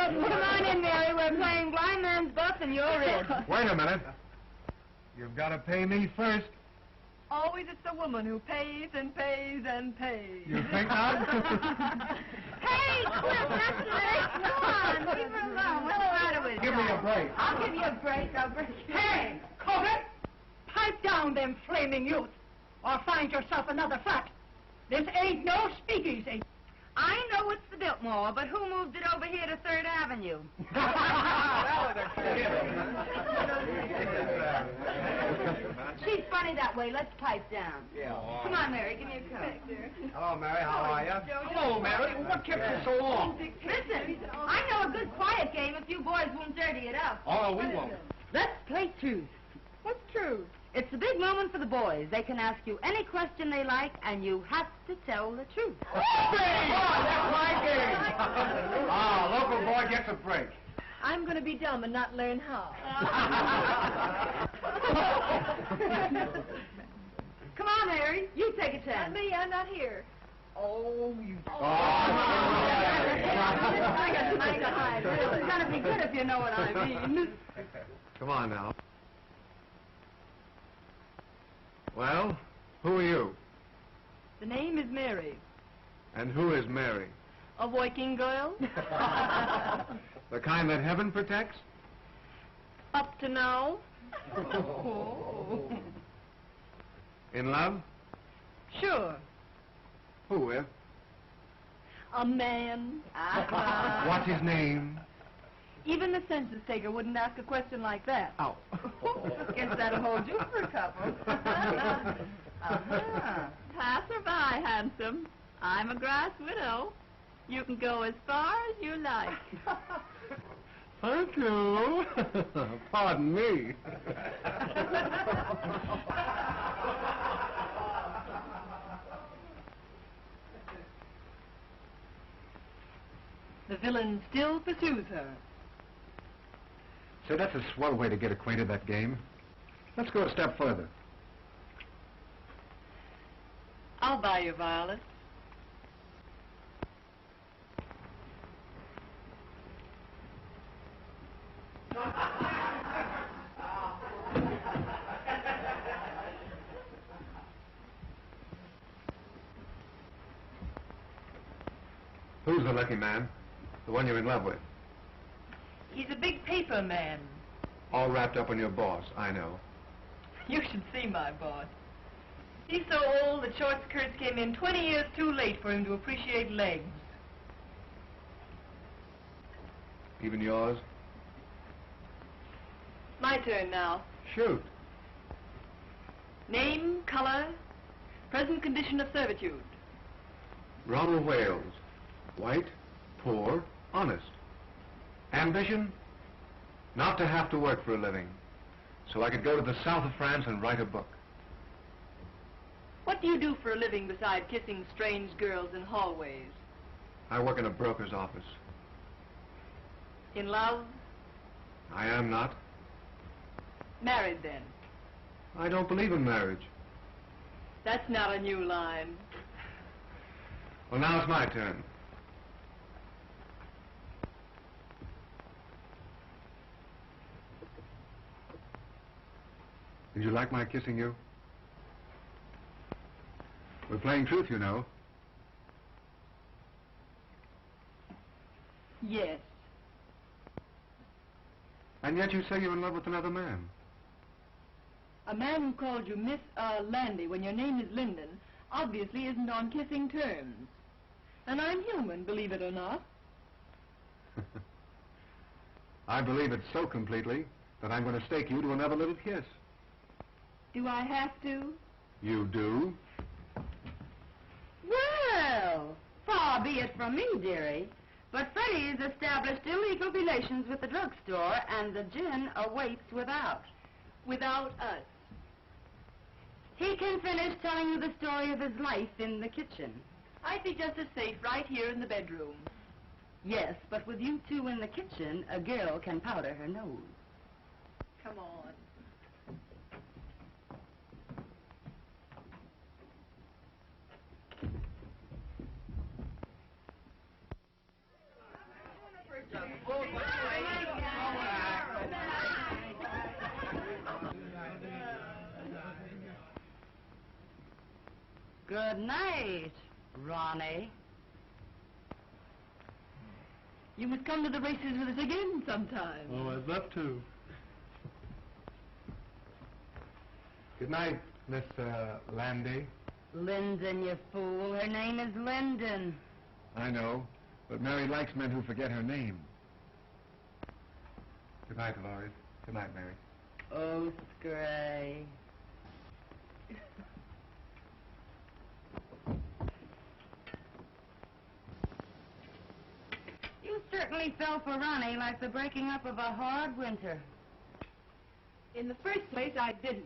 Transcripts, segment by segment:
Come on in, Mary. We're playing blind man's buff and you're in. Wait a minute. You've got to pay me first. Always it's the woman who pays and pays and pays. You think not? Hey, Cliff, that's nice. Come on, leave her alone. What's the matter with you? Give me a break. I'll give you a break. I'll break you. Hey, Cortez! Pipe down them flaming youth, or find yourself another flat. This ain't no speakeasy. I know it's the Biltmore, but who moved it over here to 3rd Avenue? She's funny that way. Let's pipe down. Yeah. Come on, Mary. Give me a cup. Hello, Mary. How are you? Hello, Mary. What kept you so long? Listen, I know a good quiet game if you boys won't dirty it up. Oh, we won't. Let's play truth. What's true? It's a big moment for the boys. They can ask you any question they like, and you have to tell the truth. That's my game. Local boy gets a break. I'm going to be dumb and not learn how. Come on, Mary. You take a Not chance. me, I'm not here. Oh, you... This is going to be good if you know what I mean. Come on now. Well, who are you? The name is Mary. And who is Mary? A working girl. The kind that heaven protects? Up to now. In love? Sure. Who with? A man. What's his name? Even the census taker wouldn't ask a question like that. Oh. Guess that'll hold you for a couple. Pass or by, handsome. I'm a grass widow. You can go as far as you like. Thank you. Pardon me. The villain still pursues her. Say, that's a swell way to get acquainted, that game. Let's go a step further. I'll buy you violets. Who's the lucky man? The one you're in love with? He's a big paper man. All wrapped up in your boss, I know. You should see my boss. He's so old that short skirts came in 20 years too late for him to appreciate legs. Even yours? My turn now. Shoot. Name, color, present condition of servitude. Ronald Wales. White, poor, honest. Ambition? Not to have to work for a living, so I could go to the south of France and write a book. What do you do for a living besides kissing strange girls in hallways? I work in a broker's office. In love? I am not. Married then? I don't believe in marriage. That's not a new line. Well, now it's my turn. Did you like my kissing you? We're playing truth, you know. Yes. And yet you say you're in love with another man. A man who called you Miss Landy when your name is Linden obviously isn't on kissing terms. And I'm human, believe it or not. I believe it so completely that I'm going to stake you to another little kiss. Do I have to? You do? Well, far be it from me, dearie, but Freddie's established illegal relations with the drugstore, and the gin awaits without. Without us. He can finish telling you the story of his life in the kitchen. I'd be just as safe right here in the bedroom. Yes, but with you two in the kitchen, a girl can powder her nose. Come on. Good night, Ronnie. You must come to the races with us again sometime. Oh, I'd love to. Good night, Miss Landy. Linden, you fool. Her name is Linden. I know, but Mary likes men who forget her name. Good night, Dolores. Good night, Mary. Oh, Scray. You certainly fell for Ronnie like the breaking up of a hard winter. In the first place, I didn't.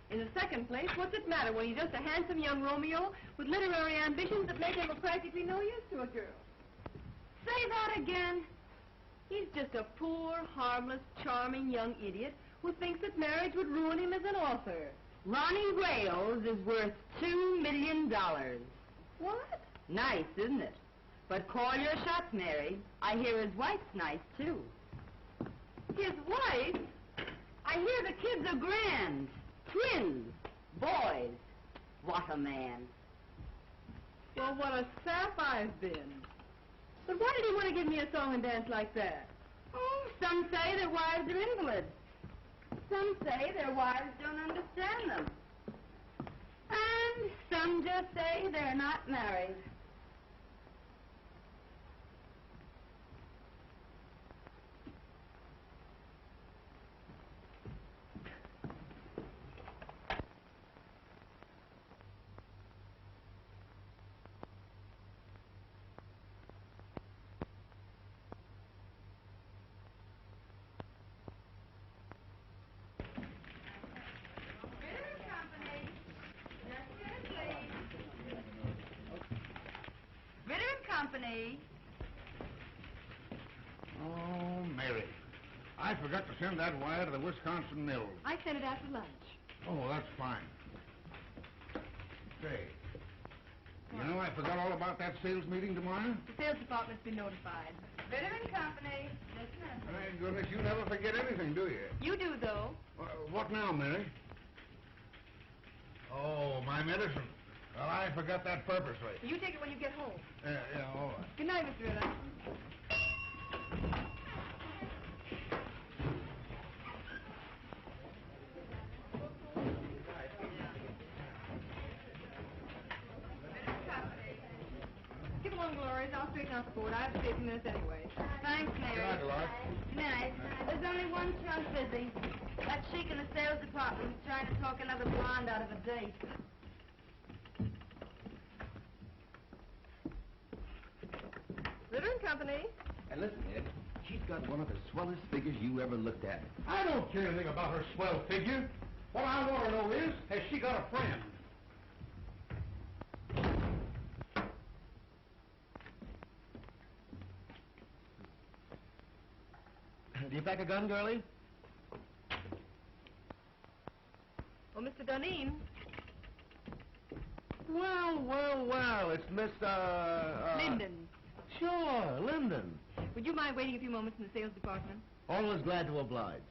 In the second place, what's it matter when he's just a handsome young Romeo with literary ambitions that make him of practically no use to a girl? Say that again. He's just a poor, harmless, charming young idiot who thinks that marriage would ruin him as an author. Ronnie Wales is worth $2 million. What? Nice, isn't it? But call your shots, Mary. I hear his wife's nice, too. His wife? I hear the kids are grand. Twins. Boys. What a man. Well, what a sap I've been. But why did he want to give me a song and dance like that? Oh, some say their wives are invalids. Some say their wives don't understand them. And some just say they're not married. Company. Oh, Mary. I forgot to send that wire to the Wisconsin mills. I sent it after lunch. Oh, that's fine. Say, you know I forgot all about that sales meeting tomorrow? The sales department's been notified. Ritter and Company. My goodness, you never forget anything, do you? You do, though. What now, Mary? Oh, my medicine. Well, I forgot that purposely. You take it when you get home. Yeah, all right. Good night, Mr. Ritter. Come on, Gloria. I'll straighten out the board. I have to stay a few minutes anyway. Thanks, Mary. Good night, Dolores. Good night. There's only one trunk busy. That sheik in the sales department is trying to talk another blonde out of a date. Ritter and Company. And listen, Ed, she's got one of the swellest figures you ever looked at. I don't care anything about her swell figure. What I want to know is, has she got a friend? Do you pack a gun, girlie? Well, Mr. Duneen. Well, it's Miss, Linden. Sure, Linden. Would you mind waiting a few moments in the sales department? Always glad to oblige.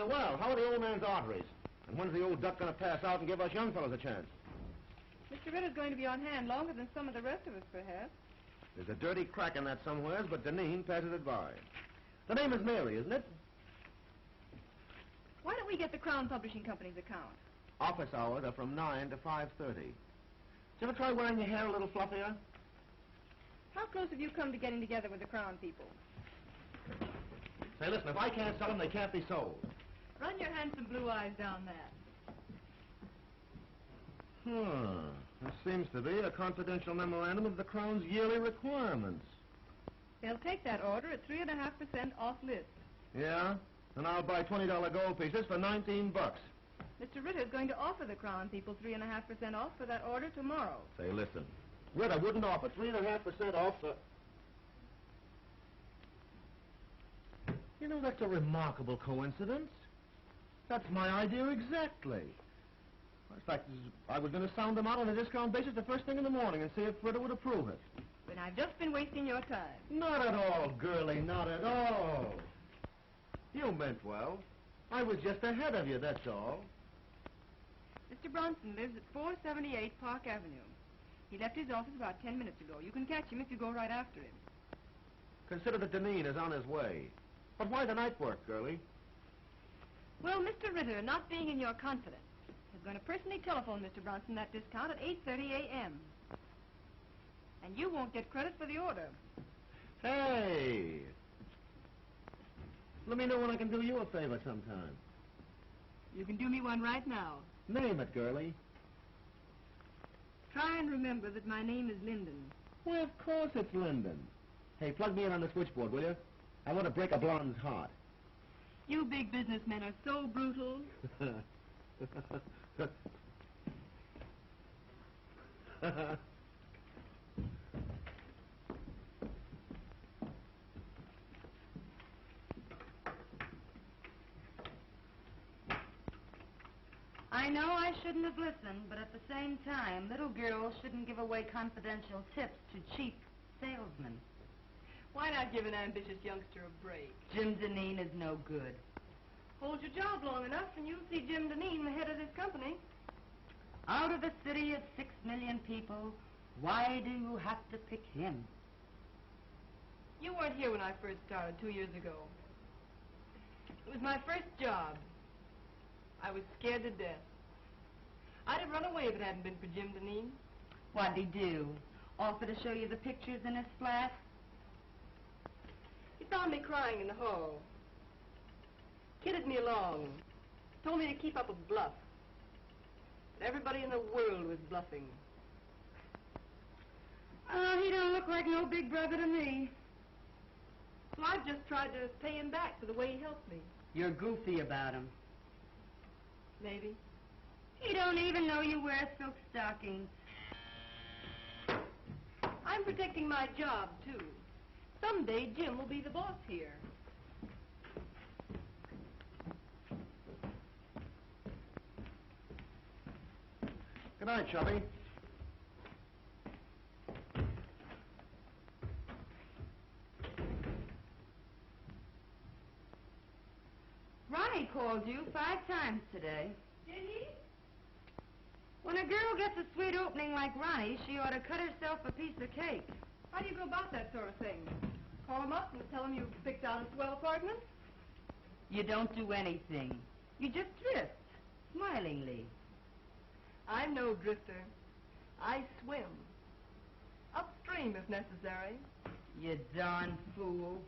Well, how are the old man's arteries? And when's the old duck going to pass out and give us young fellows a chance? Mr. Ritter's going to be on hand longer than some of the rest of us, perhaps. There's a dirty crack in that somewheres, but Duneen passes it by. The name is Mary, isn't it? Why don't we get the Crown Publishing Company's account? Office hours are from 9 to 5:30. Did you ever try wearing your hair a little fluffier? How close have you come to getting together with the Crown people? Say, listen, if I can't sell them, they can't be sold. Run your handsome blue eyes down that. There seems to be a confidential memorandum of the Crown's yearly requirements. They'll take that order at 3.5% off list. Yeah? And I'll buy $20 gold pieces for $19. Mr. Ritter's going to offer the Crown people 3.5% off for that order tomorrow. Say, listen, Ritter wouldn't offer 3.5% off for... You know, that's a remarkable coincidence. That's my idea exactly. In fact, I was going to sound them out on a discount basis the first thing in the morning and see if Ritter would approve it. Then I've just been wasting your time. Not at all, girlie, not at all. You meant well. I was just ahead of you, that's all. Mr. Bronson lives at 478 Park Avenue. He left his office about 10 minutes ago. You can catch him if you go right after him. Consider that Duneen is on his way. But why the night work, girlie? Well, Mr. Ritter, not being in your confidence, is going to personally telephone Mr. Bronson that discount at 8:30 a.m. And you won't get credit for the order. Hey! Let me know when I can do you a favor sometime. You can do me one right now. Name it, girlie. Try and remember that my name is Linden. Well, of course it's Linden. Hey, plug me in on the switchboard, will you? I want to break a blonde's heart. You big businessmen are so brutal. I know I shouldn't have listened, but at the same time, little girls shouldn't give away confidential tips to cheap salesmen. Why not give an ambitious youngster a break? Jim Duneen is no good. Hold your job long enough and you'll see Jim Duneen, the head of this company. Out of a city of 6 million people, why do you have to pick him? You weren't here when I first started 2 years ago. It was my first job. I was scared to death. I'd have run away if it hadn't been for Jim Duneen. What'd he do? Offer to show you the pictures in his flat? He found me crying in the hall. Kidded me along. Told me to keep up a bluff. But everybody in the world was bluffing. Oh, he don't look like no big brother to me. So I've just tried to pay him back for the way he helped me. You're goofy about him. Maybe. He don't even know you wear silk stockings. I'm protecting my job, too. Someday Jim will be the boss here. Good night, Chubby. Ronnie called you 5 times today. Did he? When a girl gets a sweet opening like Ronnie, she ought to cut herself a piece of cake. How do you go about that sort of thing? Call him up and tell him you've picked out a swell apartment? You don't do anything. You just drift, smilingly. I'm no drifter. I swim. Upstream, if necessary. You darn fool.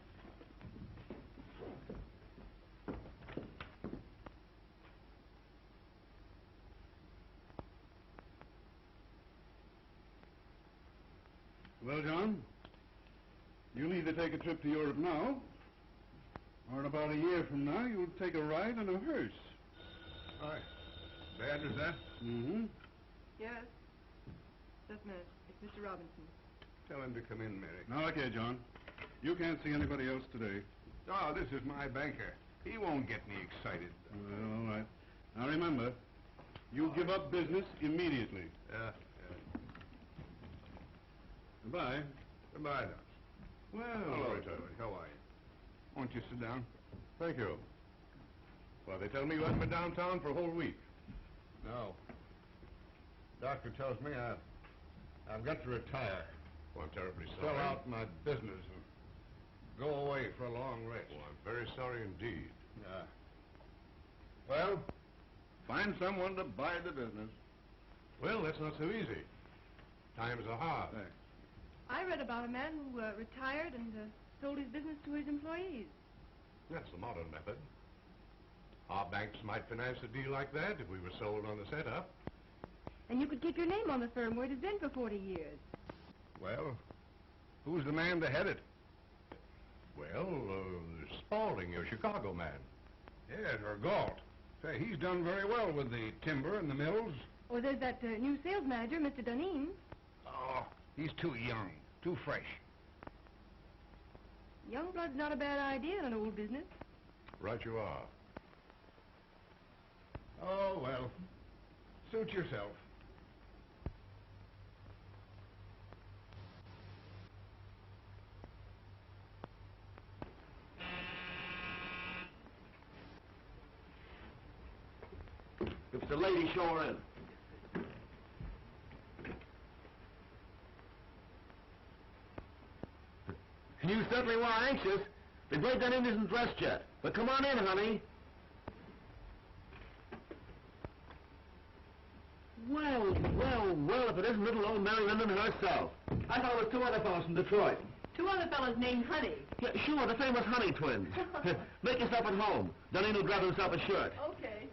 Well, John, you'll either take a trip to Europe now, or in about a year from now, you'll take a ride in a hearse. Hi. Bad as that? Mm-hmm. Yes. Just a minute. It's Mr. Robinson. Tell him to come in, Mary. Now, look here, John. You can't see anybody else today. Oh, this is my banker. He won't get me excited. Well, all right. Now, remember, you give up business immediately. Goodbye. Goodbye, Doc. Well, Hello, Charlie. How are you? Won't you sit down? thank you. Well, they tell me you haven't been downtown for a whole week. No. Doctor tells me I've got to retire. Well, I'm terribly sorry. Sell out my business and go away for a long rest. Well, I'm very sorry indeed. Well, find someone to buy the business. Well, that's not so easy. Times are hard. Thanks. I read about a man who retired and sold his business to his employees. That's the modern method. Our banks might finance a deal like that if we were sold on the setup. And you could keep your name on the firm where it has been for 40 years. Well, who's the man that had it? Well, Spaulding, your Chicago man. Yes, or Galt. Say, he's done very well with the timber and the mills. Or there's that new sales manager, Mr. Duneen. Oh, he's too young, too fresh. Young blood's not a bad idea in an old business. Right you are. Oh, well, suit yourself. If the lady, show her in. You certainly were anxious. The great Duneen isn't dressed yet. But come on in, honey. Well, well, well, if it isn't little old Mary Linden herself. I thought it was 2 other fellows from Detroit. 2 other fellows named Honey. Yeah, sure, the famous Honey twins. Make yourself at home. Duneen will grab himself a shirt. Okay.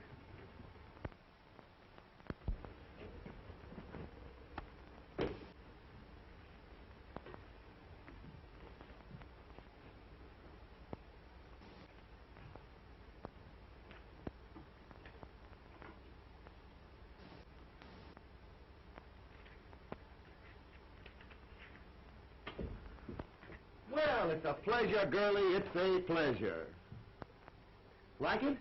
Well, it's a pleasure, girlie. It's a pleasure. Like it?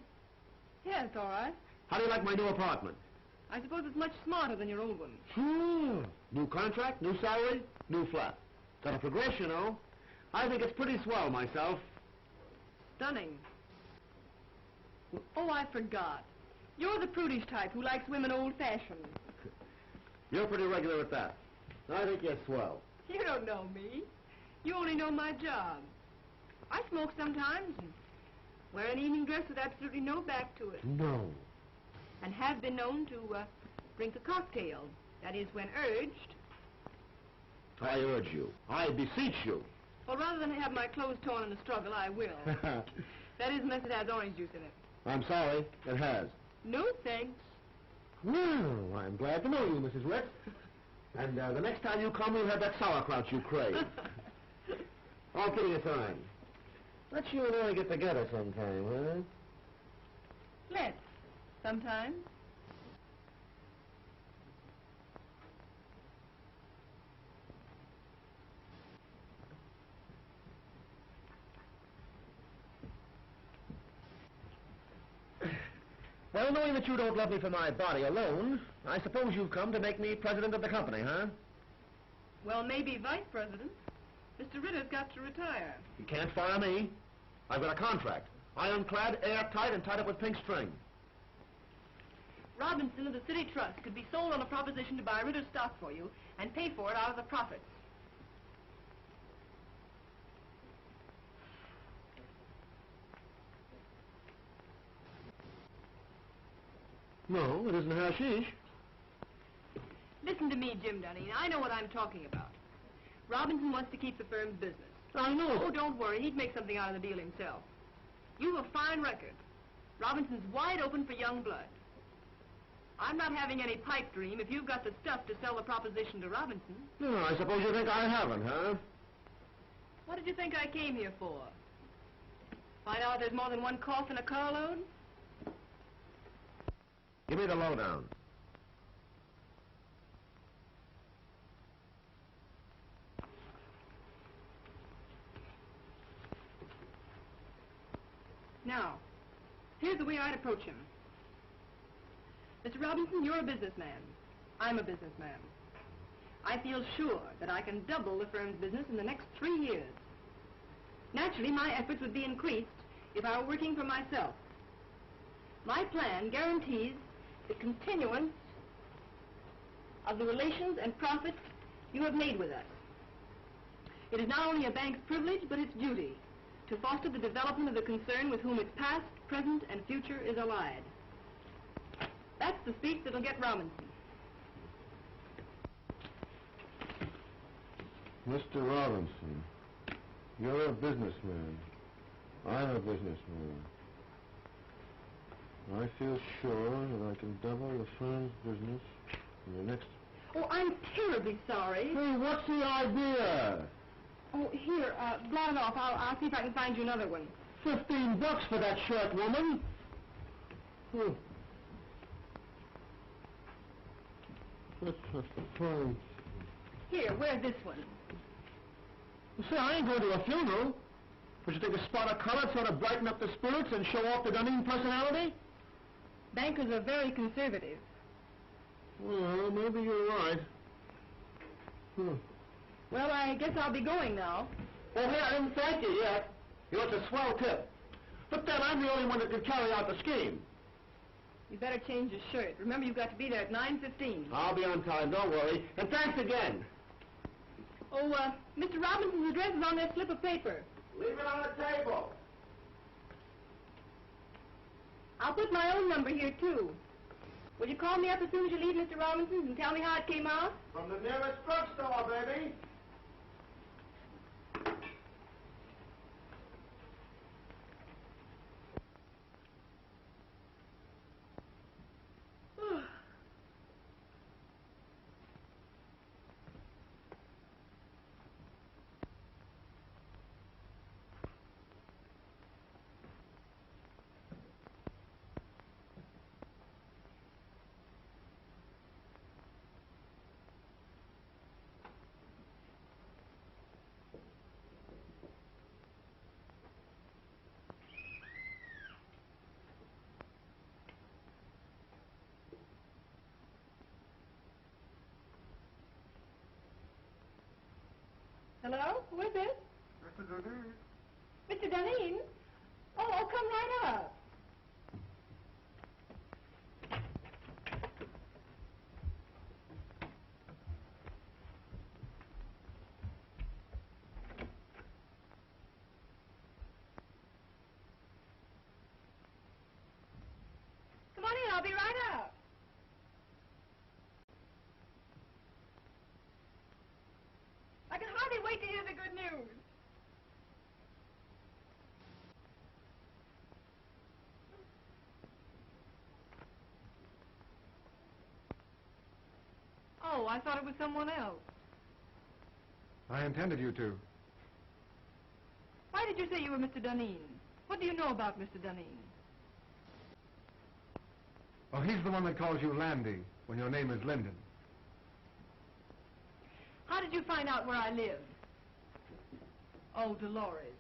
Yeah, it's all right. How do you like my new apartment? I suppose it's much smarter than your old one. Sure. New contract, new salary, new flat. Got a progression, you know. I think it's pretty swell myself. Stunning. Oh, I forgot. You're the prudish type who likes women old-fashioned. You're pretty regular at that. I think you're swell. You don't know me. You only know my job. I smoke sometimes and wear an evening dress with absolutely no back to it. No. And have been known to drink a cocktail. That is, when urged. I urge you. I beseech you. Well, rather than have my clothes torn in a struggle, I will. That is, unless it has orange juice in it. I'm sorry. It has. No, thanks. Well, I'm glad to know you, Mrs. Ritz. And the next time you come, we'll have that sauerkraut you crave. All kidding aside, let's you and I get together sometime, huh? Let's. Sometime. Well, knowing that you don't love me for my body alone, I suppose you've come to make me president of the company, huh? Well, maybe vice president. Mr. Ritter's got to retire. You can't fire me. I've got a contract. Ironclad, airtight, and tied up with pink string. Robinson of the City Trust could be sold on a proposition to buy Ritter's stock for you and pay for it out of the profits. No, it isn't hashish. Listen to me, Jim Duneen. I know what I'm talking about. Robinson wants to keep the firm's business. I know. Oh, don't worry. He'd make something out of the deal himself. You've a fine record. Robinson's wide open for young blood. I'm not having any pipe dream if you've got the stuff to sell the proposition to Robinson. No, I suppose you think I haven't, huh? What did you think I came here for? Find out there's more than one cough in a carload? Give me the lowdown. Now, here's the way I'd approach him. Mr. Robinson, you're a businessman. I'm a businessman. I feel sure that I can double the firm's business in the next 3 years. Naturally, my efforts would be increased if I were working for myself. My plan guarantees the continuance of the relations and profits you have made with us. It is not only a bank's privilege, but its duty to foster the development of the concern with whom its past, present, and future is allied. That's the speech that'll get Robinson. Mr. Robinson, you're a businessman. I'm a businessman. I feel sure that I can double the firm's business in the next... Oh, I'm terribly sorry. Hey, what's the idea? Oh, here, blot it off. I'll see if I can find you another one. $15 for that shirt, woman. That's fine. Here, wear this one. Say, I ain't going to a funeral. Would you think a spot of color sort of brighten up the spirits and show off the Duneen personality? Bankers are very conservative. Well, maybe you're right. Well, I guess I'll be going now. Oh, hey, I didn't thank you yet. You know, it's a swell tip. But then I'm the only one that can carry out the scheme. You better change your shirt. Remember, you've got to be there at 9:15. I'll be on time, don't worry. And thanks again. Oh, Mr. Robinson's address is on that slip of paper. Leave it on the table. I'll put my own number here, too. Will you call me up as soon as you leave Mr. Robinson's and tell me how it came out? From the nearest drugstore, baby. Hello? Who is it? Mr. Duneen. Mr. Duneen? Oh, come right up. Come on in, I'll be right up. I can hardly wait to hear the good news. Oh, I thought it was someone else. I intended you to. Why did you say you were Mr. Duneen? What do you know about Mr. Duneen? Oh, he's the one that calls you Landy when your name is Linden. How did you find out where I lived? Oh, Dolores.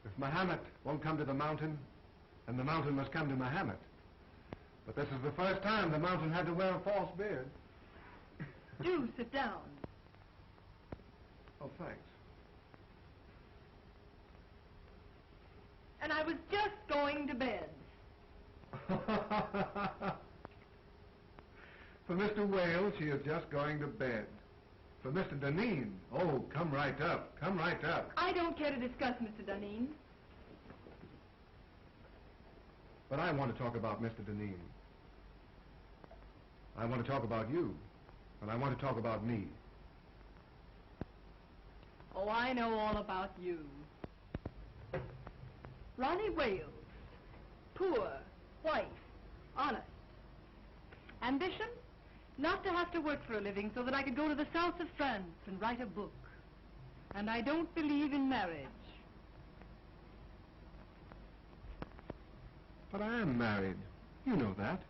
If Mahomet won't come to the mountain, then the mountain must come to Mahomet. But this is the first time the mountain had to wear a false beard. Do sit down. Oh, thanks. And I was just going to bed. For Mr. Wales, she is just going to bed. For Mr. Duneen, oh, come right up. Come right up. I don't care to discuss Mr. Duneen. But I want to talk about Mr. Duneen. I want to talk about you. And I want to talk about me. Oh, I know all about you. Ronnie Wales. Poor, white, honest. Ambition? Not to have to work for a living so that I could go to the south of France and write a book. And I don't believe in marriage. But I am married. You know that.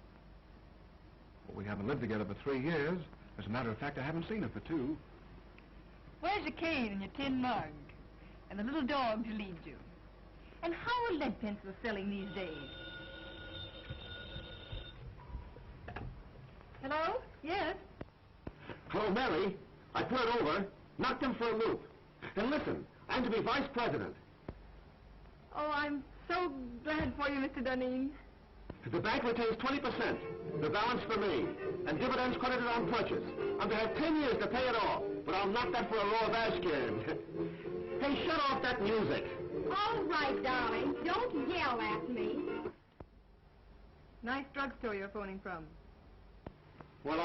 Well, we haven't lived together for 3 years. As a matter of fact, I haven't seen her for 2. Where's your cane and your tin mug? And the little dog to lead you? And how are lead pencils selling these days? Hello? Yes? Hello, Mary. I put it over, knocked him for a loop. And listen, I'm to be vice president. Oh, I'm so glad for you, Mr. Duneen. The bank retains 20%, the balance for me, and dividends credited on purchase. I'm to have 10 years to pay it off, but I'll knock that for a row of ash cans. Hey, shut off that music. All right, darling. Don't yell at me. Nice drugstore you're phoning from. Well,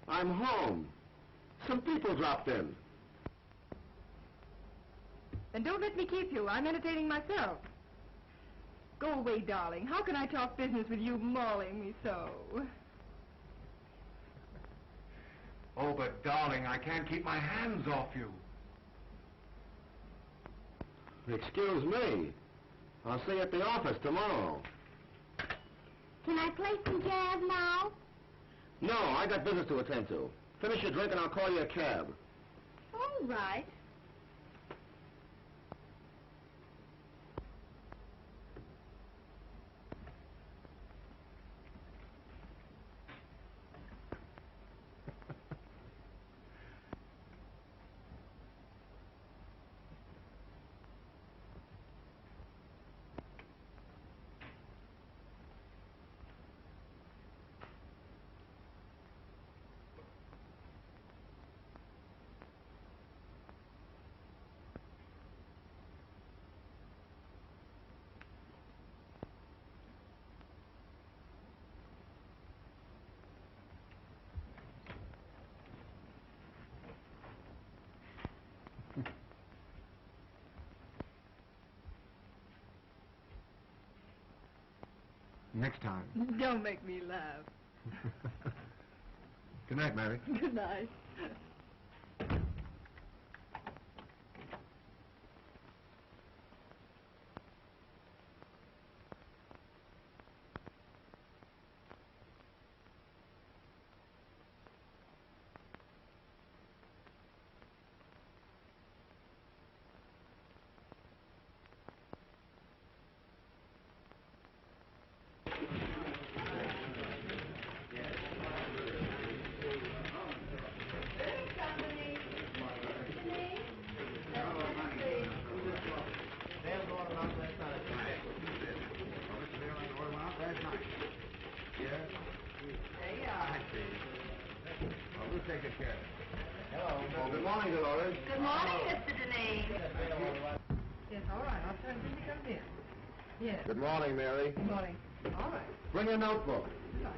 I'm home. Some people dropped in. Then don't let me keep you. I'm entertaining myself. Go away, darling. How can I talk business with you mauling me so? Oh, but darling, I can't keep my hands off you. Excuse me. I'll see you at the office tomorrow. Can I play some jazz now? No, I got business to attend to. Finish your drink and I'll call you a cab. All right. Next time. Don't make me laugh. Good night, Mary. Good night. Good morning, Dolores. Good morning, Mr. Duneen. Yes, all right. I'll turn when he comes in. Yes. Good morning, Mary. Good morning. All right. Bring your notebook. Fine.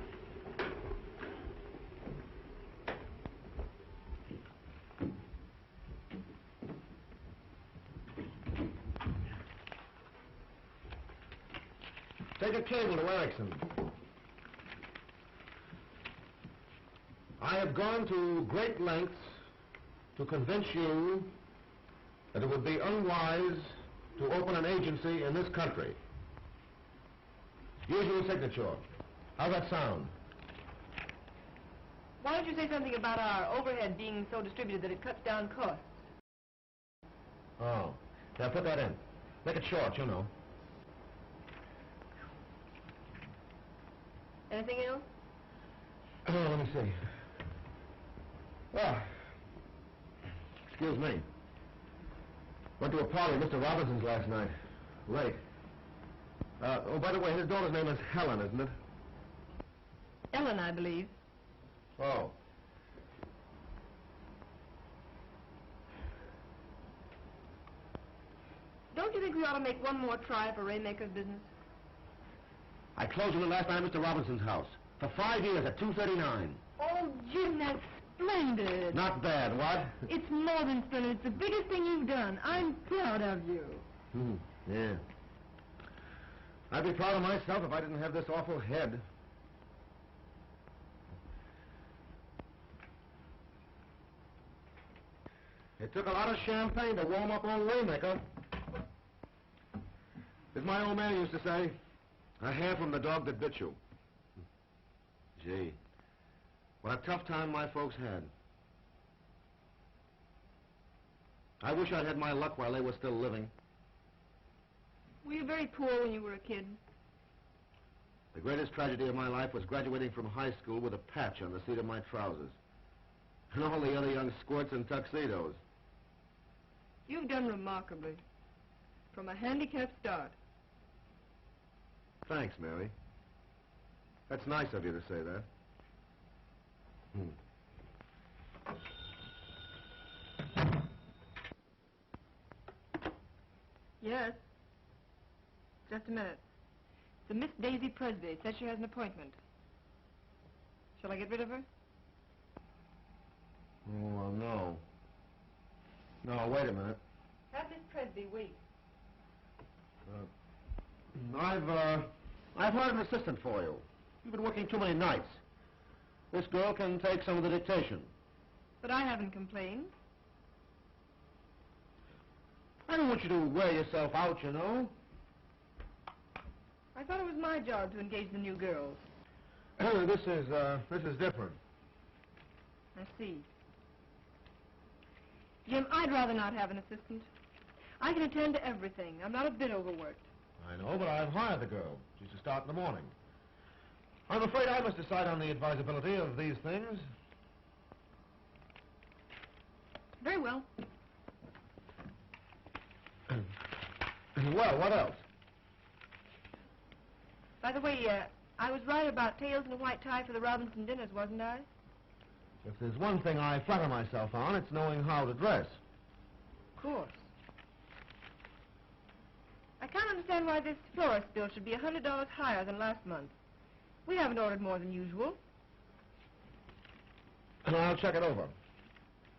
Take a cable to Erickson. I have gone to great lengths to convince you that it would be unwise to open an agency in this country. Usual signature. How's that sound? Why don't you say something about our overhead being so distributed that it cuts down costs? Oh. Now put that in. Make it short, you know. Anything else? Oh, let me see. Well, excuse me. Went to a party at Mr. Robinson's last night. Late. Oh, by the way, his daughter's name is Helen, isn't it? Ellen, I believe. Oh. Don't you think we ought to make one more try for Raymaker's business? I closed on it last night at Mr. Robinson's house. For 5 years at $2.39. Oh, Jim, that's splendid. Not bad, what? It's more than splendid. It's the biggest thing you've done. I'm proud of you. Yeah. I'd be proud of myself if I didn't have this awful head. It took a lot of champagne to warm up old Waymaker. As my old man used to say, a hair from the dog that bit you. Gee, what a tough time my folks had. I wish I'd had my luck while they were still living. Were you very poor when you were a kid? The greatest tragedy of my life was graduating from high school with a patch on the seat of my trousers. And all the other young squirts in tuxedos. You've done remarkably. From a handicapped start. Thanks, Mary. That's nice of you to say that. Yes. Just a minute. The Miss Daisy Presby says she has an appointment. Shall I get rid of her? Oh, well, no. No, wait a minute. Have Miss Presby wait. I've hired an assistant for you. You've been working too many nights. This girl can take some of the dictation. But I haven't complained. I don't want you to wear yourself out, you know. I thought it was my job to engage the new girls. This is different. I see. Jim, I'd rather not have an assistant. I can attend to everything. I'm not a bit overworked. I know, but I've hired the girl. She's to start in the morning. I'm afraid I must decide on the advisability of these things. Very well. Well, what else? By the way, I was right about tails and a white tie for the Robinson dinners, wasn't I? If there's one thing I flatter myself on, it's knowing how to dress. Of course. I can't understand why this florist bill should be $100 higher than last month. We haven't ordered more than usual. And I'll check it over.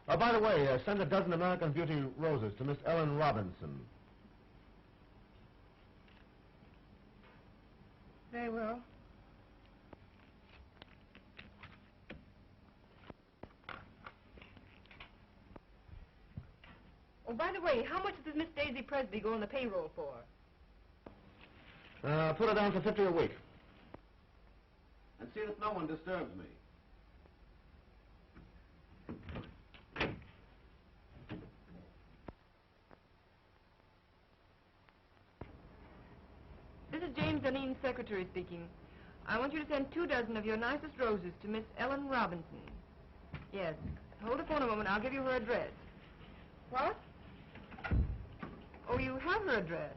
By the way, send a dozen American Beauty roses to Miss Ellen Robinson. Very well. Oh, by the way, how much does Miss Daisy Presby go on the payroll for? Put her down for $50 a week. And see that no one disturbs me. This is James Duneen's secretary speaking. I want you to send 2 dozen of your nicest roses to Miss Ellen Robinson. Yes. Hold the phone a moment. I'll give you her address. What? Oh, you have her address.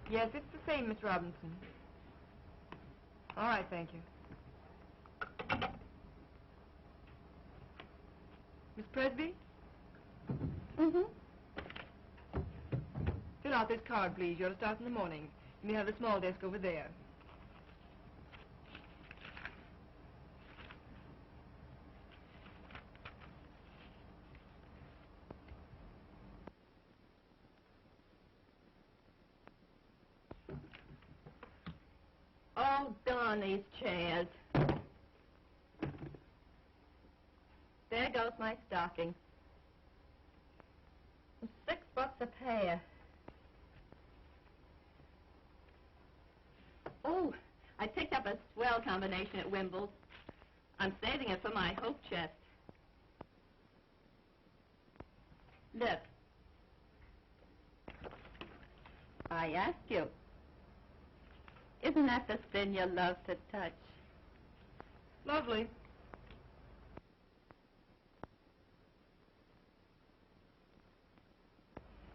Yes, it's the same, Miss Robinson. All right, thank you. Miss Presby? Mm-hmm. Fill out this card, please. You're to start in the morning. You may have the small desk over there. Oh, darn these chairs. There goes my stocking. $6 a pair. Oh, I picked up a swell combination at Wimble's. I'm saving it for my hope chest. Look. I ask you, isn't that the sin you love to touch? Lovely.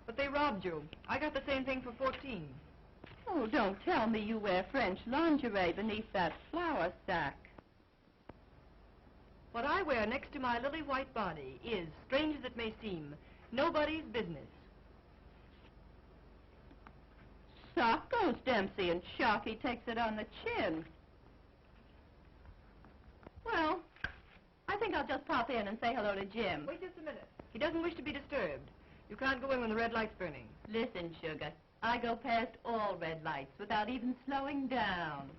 But they robbed you. I got the same thing for 14. Oh, don't tell me you wear French lingerie beneath that flour sack. What I wear next to my lily white body is, strange as it may seem, nobody's business. Sock goes Dempsey, and Sharky takes it on the chin. Well, I think I'll just pop in and say hello to Jim. Wait just a minute. He doesn't wish to be disturbed. You can't go in when the red light's burning. Listen, sugar, I go past all red lights without even slowing down.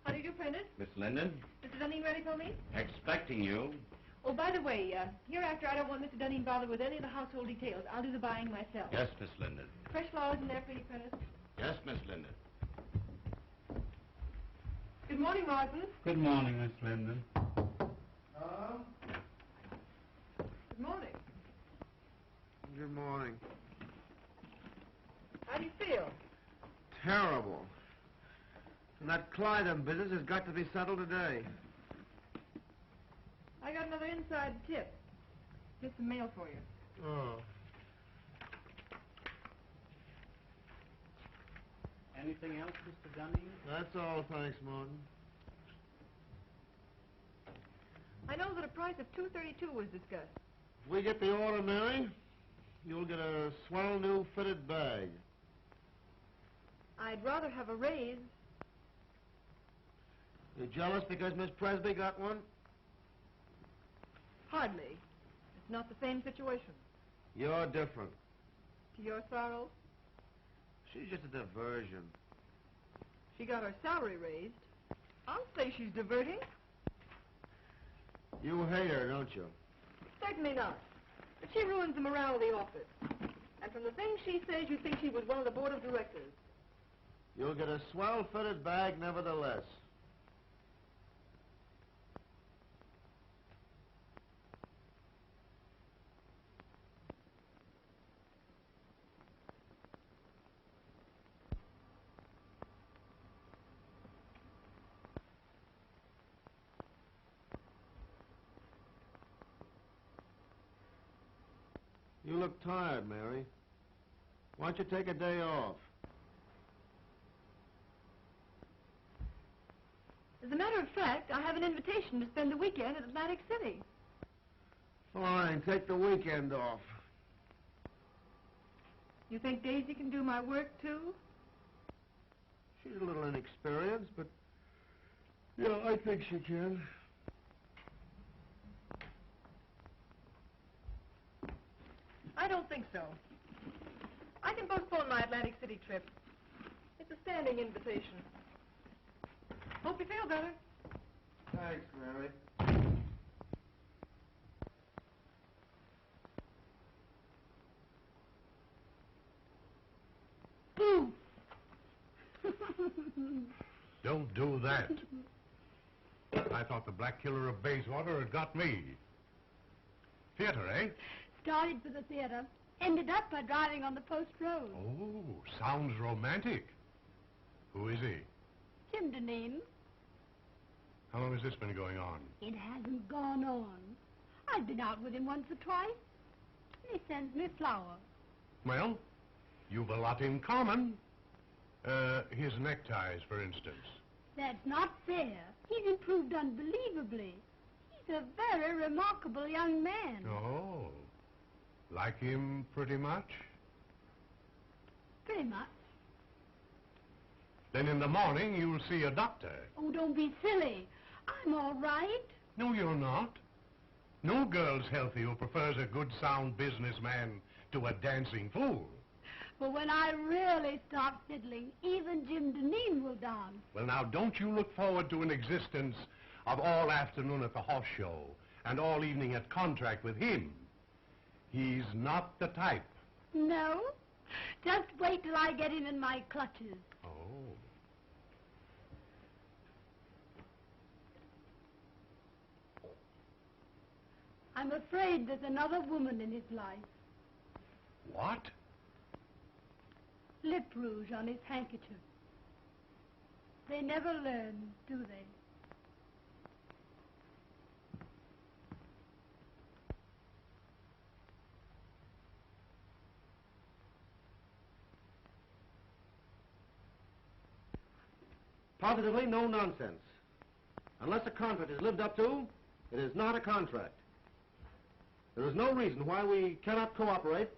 How do you do, Prentice? Miss Linden, Mr. Duneen ready for me? expecting you. Oh, by the way, hereafter I don't want Mr. Duneen bothered with any of the household details. I'll do the buying myself. Yes, Miss Linden. Fresh flowers in there for you, Prentice. Yes, Miss Linden. Good morning, Martin. Good morning, Miss Linden. Good morning. Good morning. How do you feel? Terrible. And that Clyden business has got to be settled today. I got another inside tip. Here's some mail for you. Oh. Anything else, Mr. Duneen? That's all, thanks, Martin. I know that a price of $232 was discussed. If we get the order, Mary, you'll get a swell new fitted bag. I'd rather have a raise. You jealous because Miss Presby got one? Hardly. It's not the same situation. You're different. To your sorrow, She's just a diversion. she got her salary raised. I'll say she's diverting. You hate her, don't you? Certainly not. But she ruins the morale of the office. And from the things she says, you think she was one of the board of directors. You'll get a swell fitted bag nevertheless. You look tired, Mary. Why don't you take a day off? As a matter of fact, I have an invitation to spend the weekend at Atlantic City. Fine, take the weekend off. You think Daisy can do my work, too? She's a little inexperienced, but yeah, I think she can. I don't think so. I can postpone my Atlantic City trip. It's a standing invitation. Hope you feel better. Thanks, Mary. Don't do that. I thought the Black Killer of Bayswater had got me. Theater, eh? Started for the theater. Ended up by driving on the post road. Oh, sounds romantic. Who is he? Jim Duneen. How long has this been going on? It hasn't gone on. I've been out with him once or twice. He sends me flowers. Well, you've a lot in common. His neckties, for instance. That's not fair. He's improved unbelievably. He's a very remarkable young man. Oh, like him pretty much? Pretty much. Then in the morning you'll see a doctor. Oh, don't be silly. I'm all right. No, you're not. No girl's healthy who prefers a good, sound businessman to a dancing fool. But when I really start fiddling, even Jim Duneen will dance. Well, now, don't you look forward to an existence of all afternoon at the horse show and all evening at contract with him. He's not the type. No? Just wait till I get him in my clutches. Oh. I'm afraid there's another woman in his life. What? lip rouge on his handkerchief. They never learn, do they? Positively no nonsense. Unless a contract is lived up to, it is not a contract. There is no reason why we cannot cooperate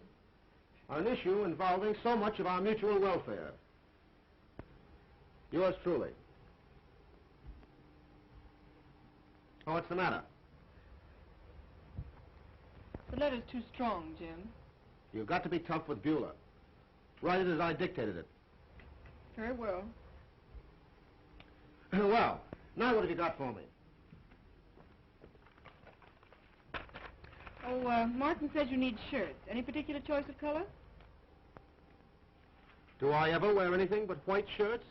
on an issue involving so much of our mutual welfare. Yours truly. Oh, what's the matter? The letter's too strong, Jim. You've got to be tough with Beulah. Write it as I dictated it. Very well. Well, now what have you got for me? Oh, Martin says you need shirts. Any particular choice of color? Do I ever wear anything but white shirts?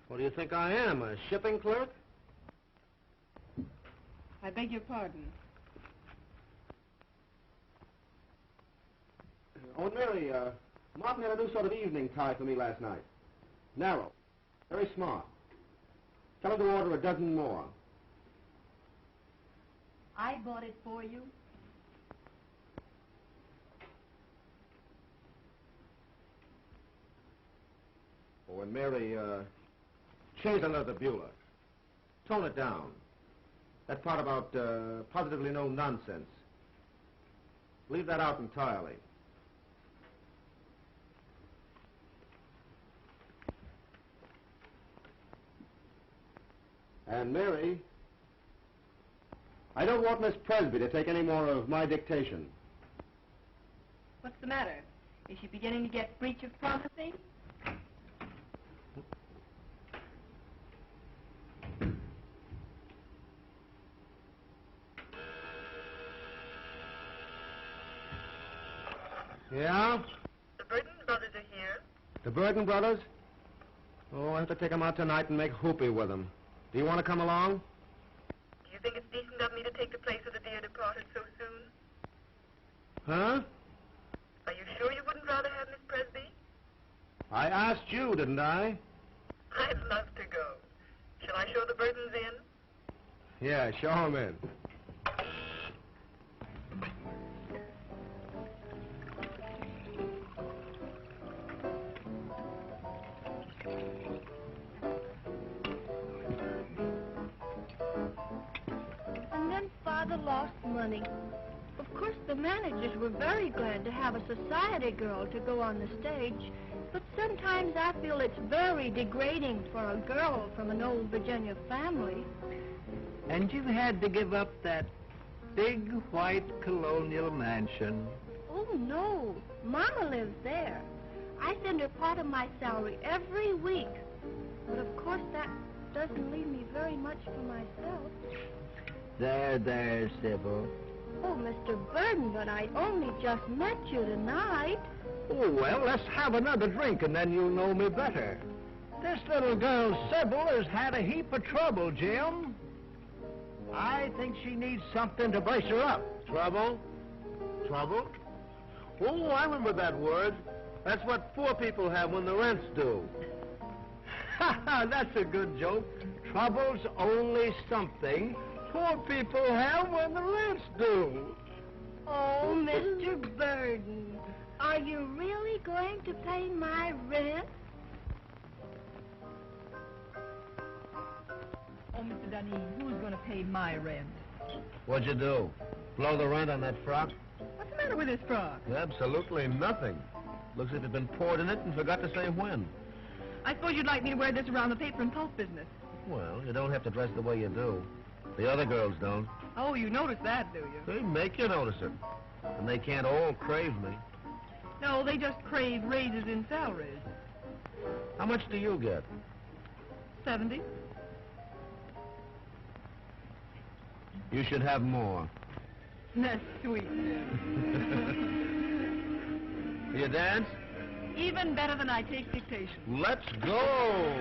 What do you think I am, a shipping clerk? I beg your pardon. Oh, Mary, Martin had a new sort of evening tie for me last night. Narrow. Very smart. Tell him to order a dozen more. I bought it for you. Oh, and Mary, change another Beulah. Tone it down. That part about positively no nonsense. Leave that out entirely. And Mary, I don't want Miss Presby to take any more of my dictation. What's the matter? Is she beginning to get breach of promising? Yeah? The Burton brothers are here. The Burton brothers? Oh, I have to take them out tonight and make whoopee with them. Do you want to come along? Do you think it's decent of me to take the place of the dear departed so soon? Huh? Are you sure you wouldn't rather have Miss Presby? I asked you, didn't I? I'd love to go. Shall I show the Burtons in? Yeah, show them in. And then Father lost money. Of course, the managers were very glad to have a society girl to go on the stage, but sometimes I feel it's very degrading for a girl from an old Virginia family. And you had to give up that big white colonial mansion. Oh, no. Mama lives there. I send her part of my salary every week. But of course, that doesn't leave me very much for myself. There, Sybil. Oh, Mr. Burton, but I only just met you tonight. Oh, well, let's have another drink and then you'll know me better. This little girl, Sybil, has had a heap of trouble, Jim. I think she needs something to brace her up. Trouble? Trouble? Oh, I remember that word. That's what poor people have when the rent's due. Ha ha, that's a good joke. Trouble's only something poor people have when the rent's due. Oh, Mr. Burton, are you really going to pay my rent? Oh, Mr. Duneen, who's going to pay my rent? What'd you do? Blow the rent on that frock? What's the matter with this frock? Absolutely nothing. Looks as if it'd been poured in it and forgot to say when. I suppose you'd like me to wear this around the paper and pulp business. Well, you don't have to dress the way you do. The other girls don't. Oh, you notice that, do you? They make you notice it. And they can't all crave me. No, they just crave raises in salaries. How much do you get? 70. You should have more. That's sweet. You dance? Even better than I take dictation. Let's go!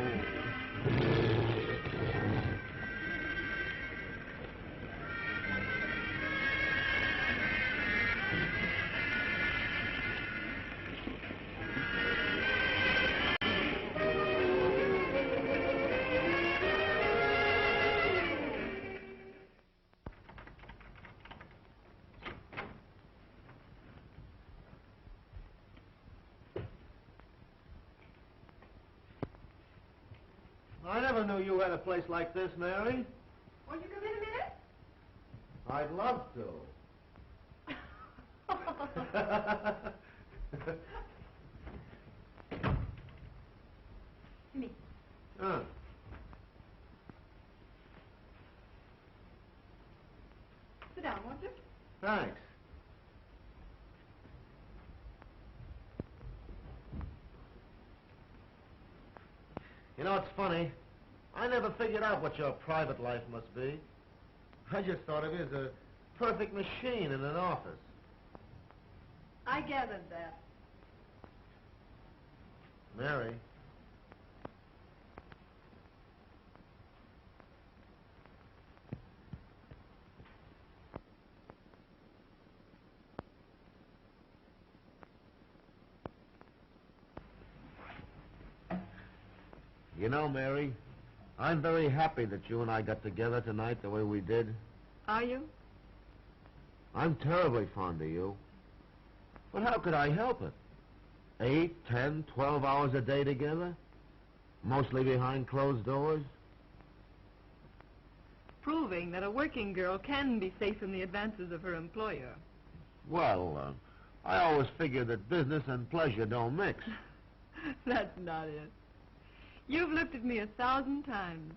I never knew you had a place like this, Mary. Won't you come in a minute? I'd love to. Jimmy. Huh. Sit down, won't you? Thanks. You know, it's funny. I never figured out what your private life must be. I just thought of you as a perfect machine in an office. I gathered that. Mary. You know, Mary, I'm very happy that you and I got together tonight the way we did. Are you? I'm terribly fond of you. But how could I help it? 8, 10, 12 hours a day together? Mostly behind closed doors? Proving that a working girl can be safe in the advances of her employer. Well, I always figured that business and pleasure don't mix. That's not it. You've looked at me 1,000 times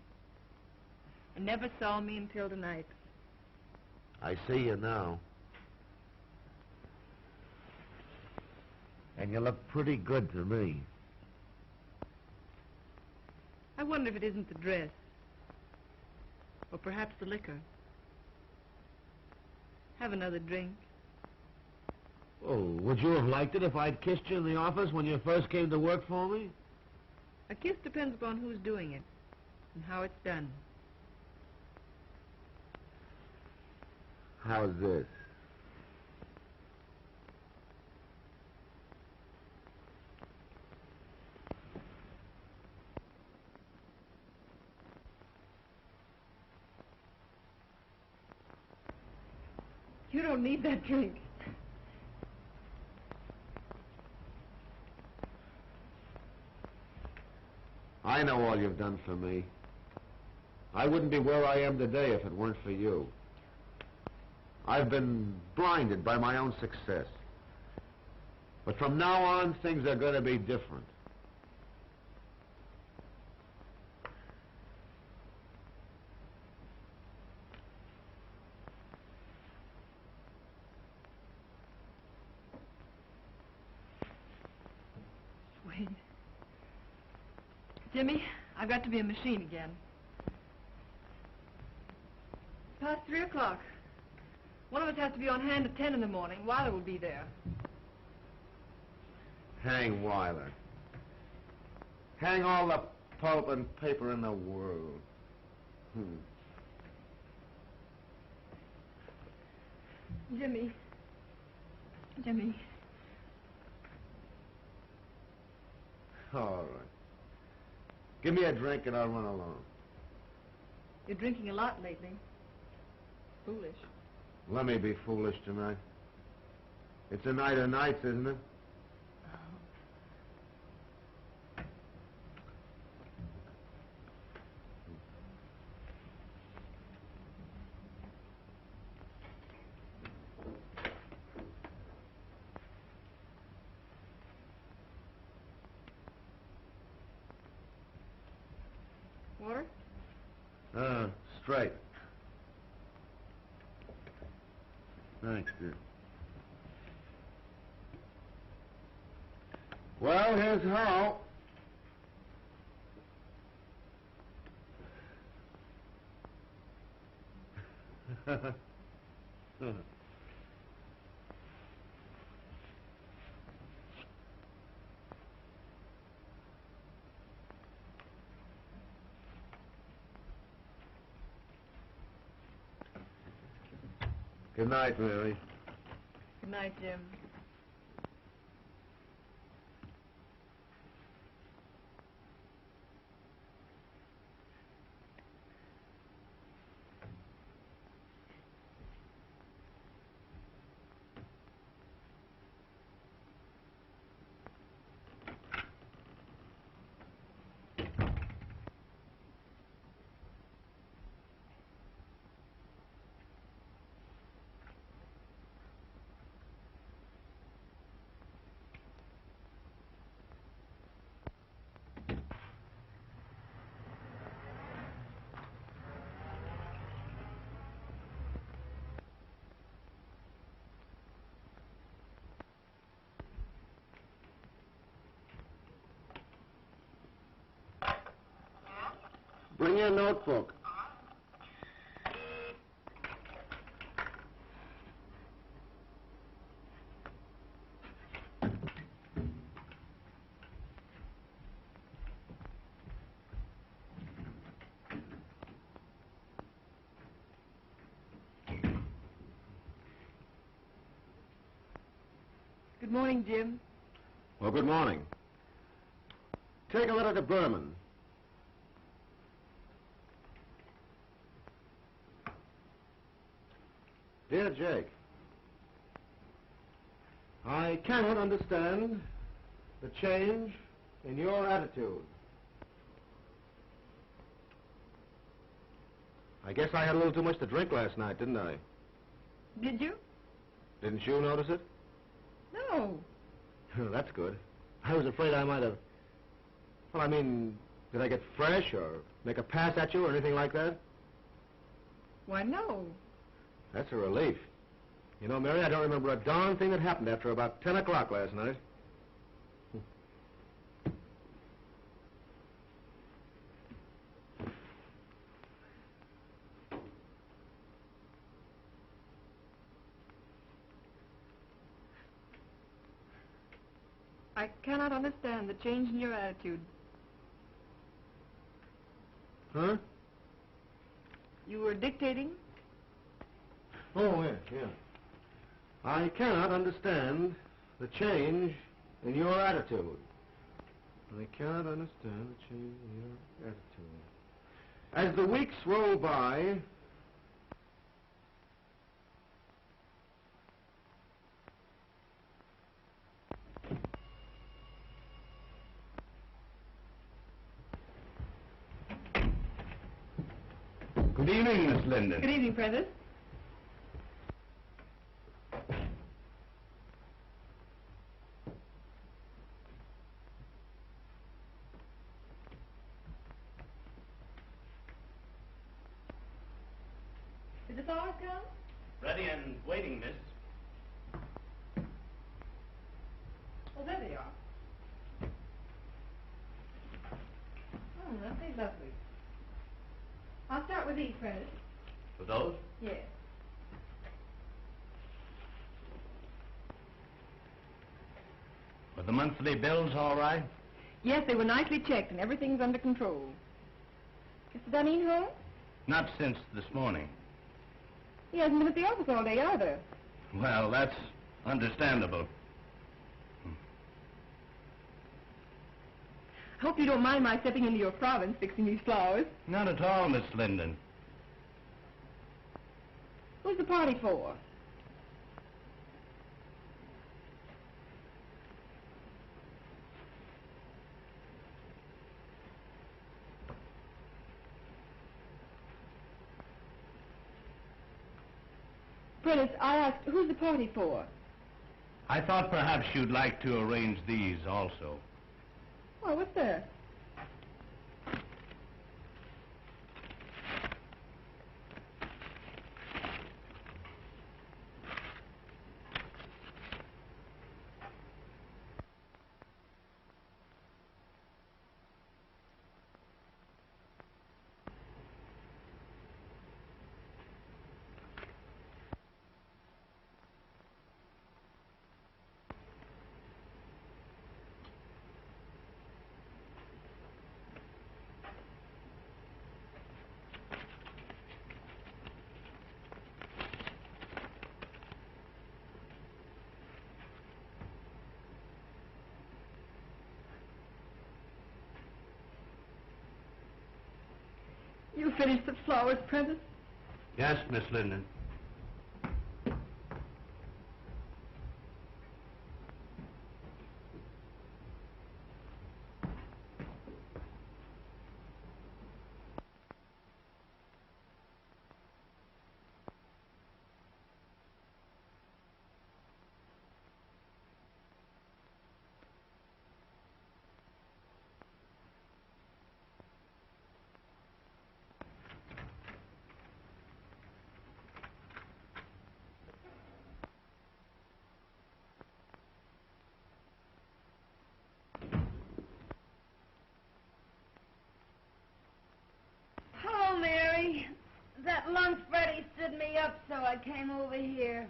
and never saw me until tonight. I see you now. And you look pretty good to me. I wonder if it isn't the dress. Or perhaps the liquor. Have another drink. Oh, would you have liked it if I'd kissed you in the office when you first came to work for me? A kiss depends upon who's doing it and how it's done. How's this? You don't need that drink. I know all you've done for me. I wouldn't be where I am today if it weren't for you. I've been blinded by my own success. But from now on, things are going to be different. Wait. Jimmy, I've got to be a machine again. Past 3 o'clock. One of us has to be on hand at 10 in the morning. Weiler will be there. Hang Weiler. Hang all the pulp and paper in the world. Jimmy. Jimmy. All right. Give me a drink and I'll run along. You're drinking a lot lately. Foolish. Let me be foolish tonight. It's a night of nights, isn't it? Water? Straight. Thanks, dear. Well, here's how. Good night, Mary. Good night, Jim. Bring your notebook. Good morning, Jim. Well, good morning. Take a letter to Berman. Dear Jake, I cannot understand the change in your attitude. I guess I had a little too much to drink last night, didn't I? Did you? Didn't you notice it? No. That's good. I was afraid I might have... Well, I mean, did I get fresh or make a pass at you or anything like that? Why, no. That's a relief. You know, Mary, I don't remember a darn thing that happened after about 10 o'clock last night. I cannot understand the change in your attitude. Huh? You were dictating? Oh, yeah. I cannot understand the change in your attitude. I cannot understand the change in your attitude. As the weeks roll by... Good evening, Miss Linden. Good evening, Prentice. Did the flowers come? Ready and waiting, miss. Oh, there they are. Aren't they lovely? I'll start with these, Prentice. For those? Yes. Were the monthly bills all right? Yes, they were nicely checked and everything's under control. Mr. Duneen home? Not since this morning. He hasn't been at the office all day either. Well, that's understandable. I hope you don't mind my stepping into your province fixing these flowers. Not at all, Miss Linden. Who's the party for? Prentice, I asked, who's the party for? I thought perhaps you'd like to arrange these also. Oh, what's that? You finished the flowers, Prentice? Yes, Miss Linden. I came over here.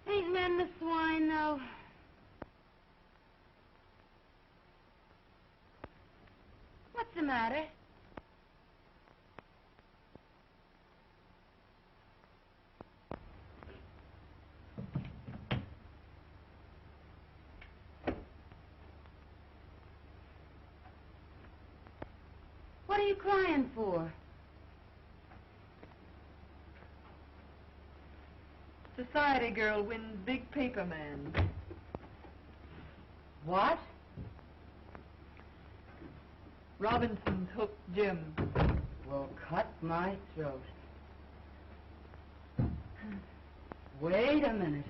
Ain't men the swine, though? What's the matter? What are you crying for? Society girl wins big paper man. What? Robinson's hooked Jim. Well, cut my throat. Wait a minute.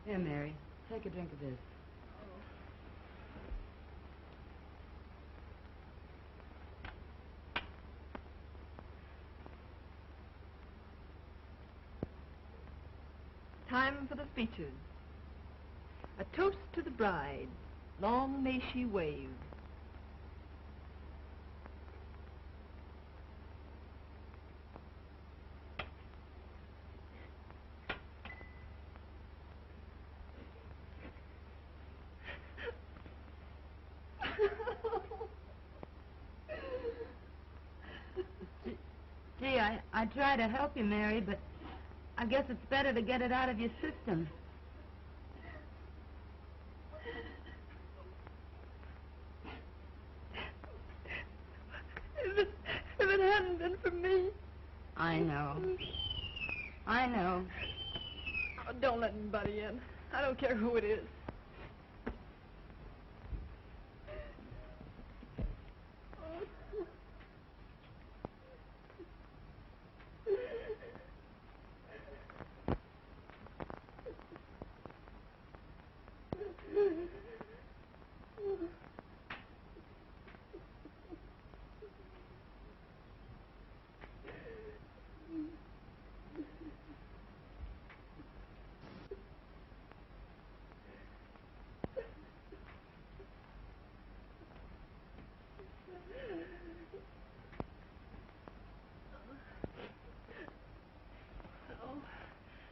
Here, Mary, take a drink of this. Time for the speeches. A toast to the bride. Long may she wave. Gee, I try to help you, Mary, but I guess it's better to get it out of your system. If it hadn't been for me. I know. I know. Oh, don't let anybody in. I don't care who it is.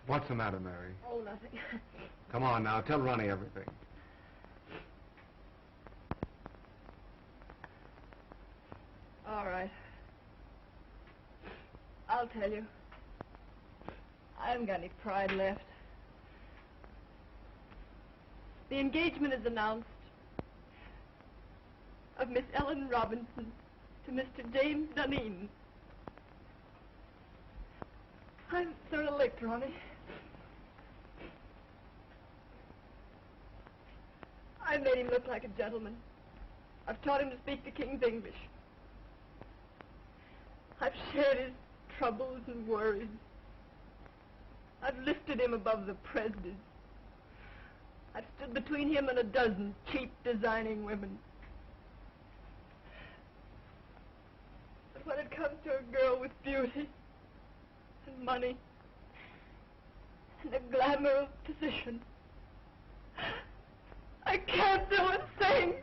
What's the matter, Mary? Oh, nothing. Come on now, tell Ronnie everything. All right. I'll tell you. I haven't got any pride left. The engagement is announced of Miss Ellen Robinson to Mr. James Duneen. I'm sort of licked, Ronnie. I made him look like a gentleman. I've taught him to speak the King's English. I've shared his troubles and worries. I've lifted him above the prejudice. I've stood between him and a dozen cheap designing women. But when it comes to a girl with beauty and money and the glamour of position, I can't do a thing.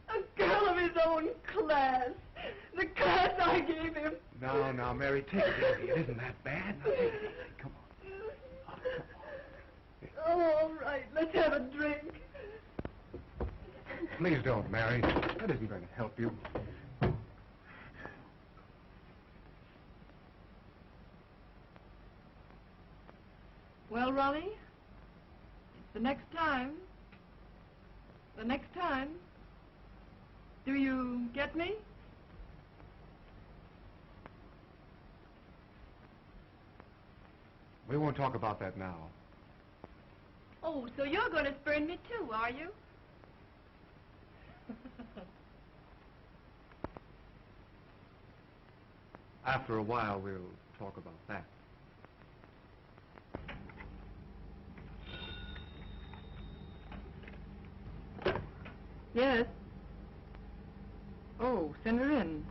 A girl of his own class. The class I gave him. Now, Mary, take it easy. It isn't that bad. Now, take it easy. Come on. Oh, all right. Let's have a drink. Please don't, Mary. That isn't going to help you. Well, Ronnie, it's the next time. The next time. Do you get me? We won't talk about that now. Oh, so you're going to spurn me too, are you? After a while, we'll talk about that. Yes. Oh, send her in.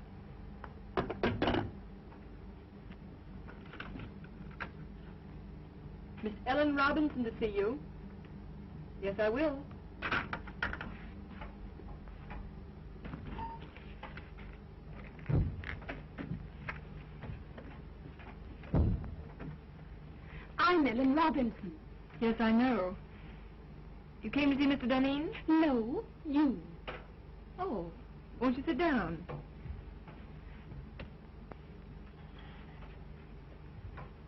Miss Ellen Robinson to see you. Yes, I will. I'm Ellen Robinson. Yes, I know. You came to see Mr. Duneen? No, you. Oh, won't you sit down?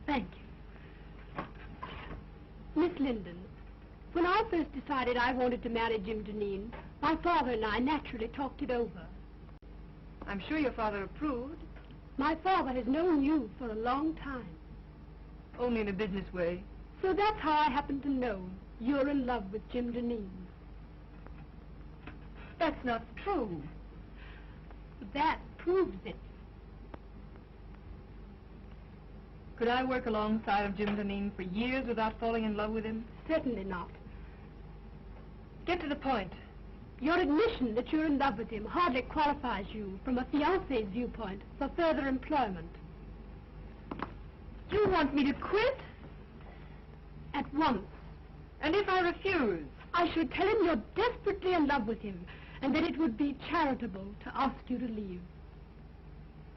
Thank you. Miss Linden, when I first decided I wanted to marry Jim Duneen, my father and I naturally talked it over. I'm sure your father approved. My father has known you for a long time. Only in a business way. So that's how I happen to know you're in love with Jim Duneen. That's not true. That proves it. Could I work alongside of Jim Duneen for years without falling in love with him? Certainly not. Get to the point. Your admission that you're in love with him hardly qualifies you, from a fiancé's viewpoint, for further employment. You want me to quit? At once. And if I refuse? I should tell him you're desperately in love with him, and that it would be charitable to ask you to leave.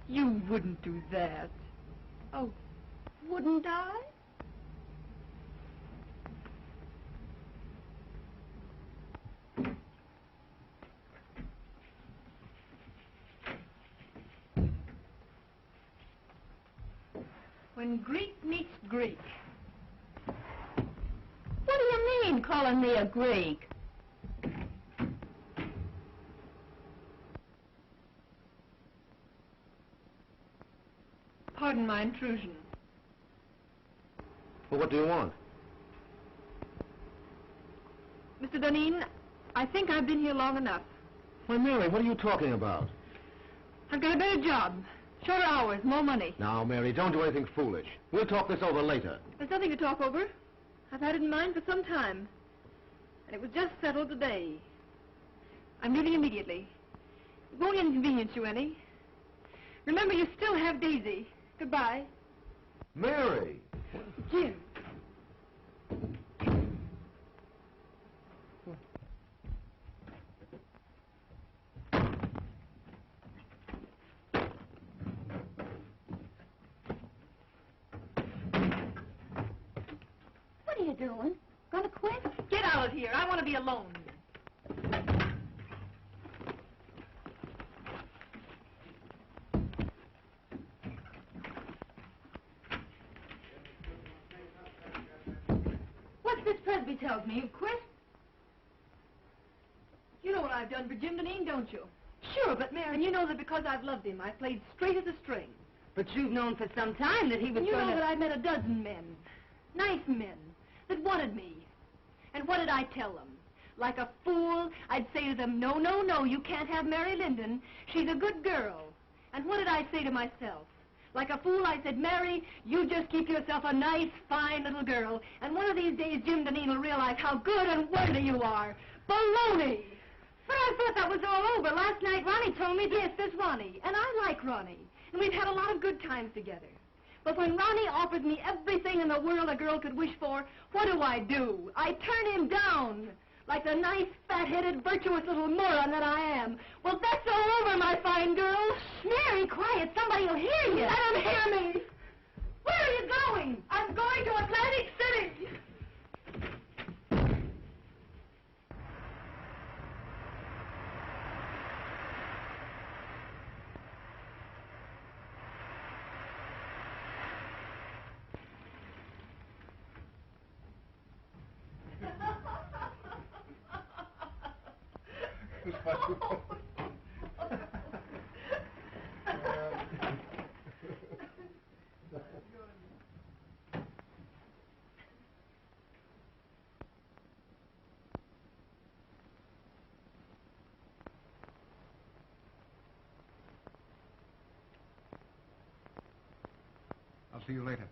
You wouldn't do that. Oh, wouldn't I? When Greek meets Greek. What do you mean, calling me a Greek? Pardon my intrusion. Well, what do you want? Mr. Duneen, I think I've been here long enough. Why, Mary, what are you talking about? I've got a better job. Shorter hours, more money. Now, Mary, don't do anything foolish. We'll talk this over later. There's nothing to talk over. I've had it in mind for some time. And it was just settled today. I'm leaving immediately. It won't inconvenience you any. Remember, you still have Daisy. Goodbye. Mary! Jim. What are you doing? Gonna quit? Get out of here. I want to be alone. What's this Presby tells me? You quit? You know what I've done for Jim Duneen, don't you? Sure, but Mary... And you know that because I've loved him, I've played straight as a string. But you've known for some time that he was And you going know to... that I've met a dozen men, nice men, that wanted me. And what did I tell them? Like a fool, I'd say to them, no, no, no, you can't have Mary Linden. She's a good girl. And what did I say to myself? Like a fool, I said, Mary, you just keep yourself a nice, fine little girl, and one of these days Jim Duneen will realize how good and worthy you are. Baloney! But I thought that was all over. Last night Ronnie told me Yes, there's Ronnie, and I like Ronnie, and we've had a lot of good times together. But when Ronnie offers me everything in the world a girl could wish for, what do? I turn him down, like the nice, fat-headed, virtuous little moron that I am. Well, that's all over, my fine girl. Mary, quiet. Somebody will hear you. Let him hear me. Where are you going? I'm going to Atlantic City. I'll see you later.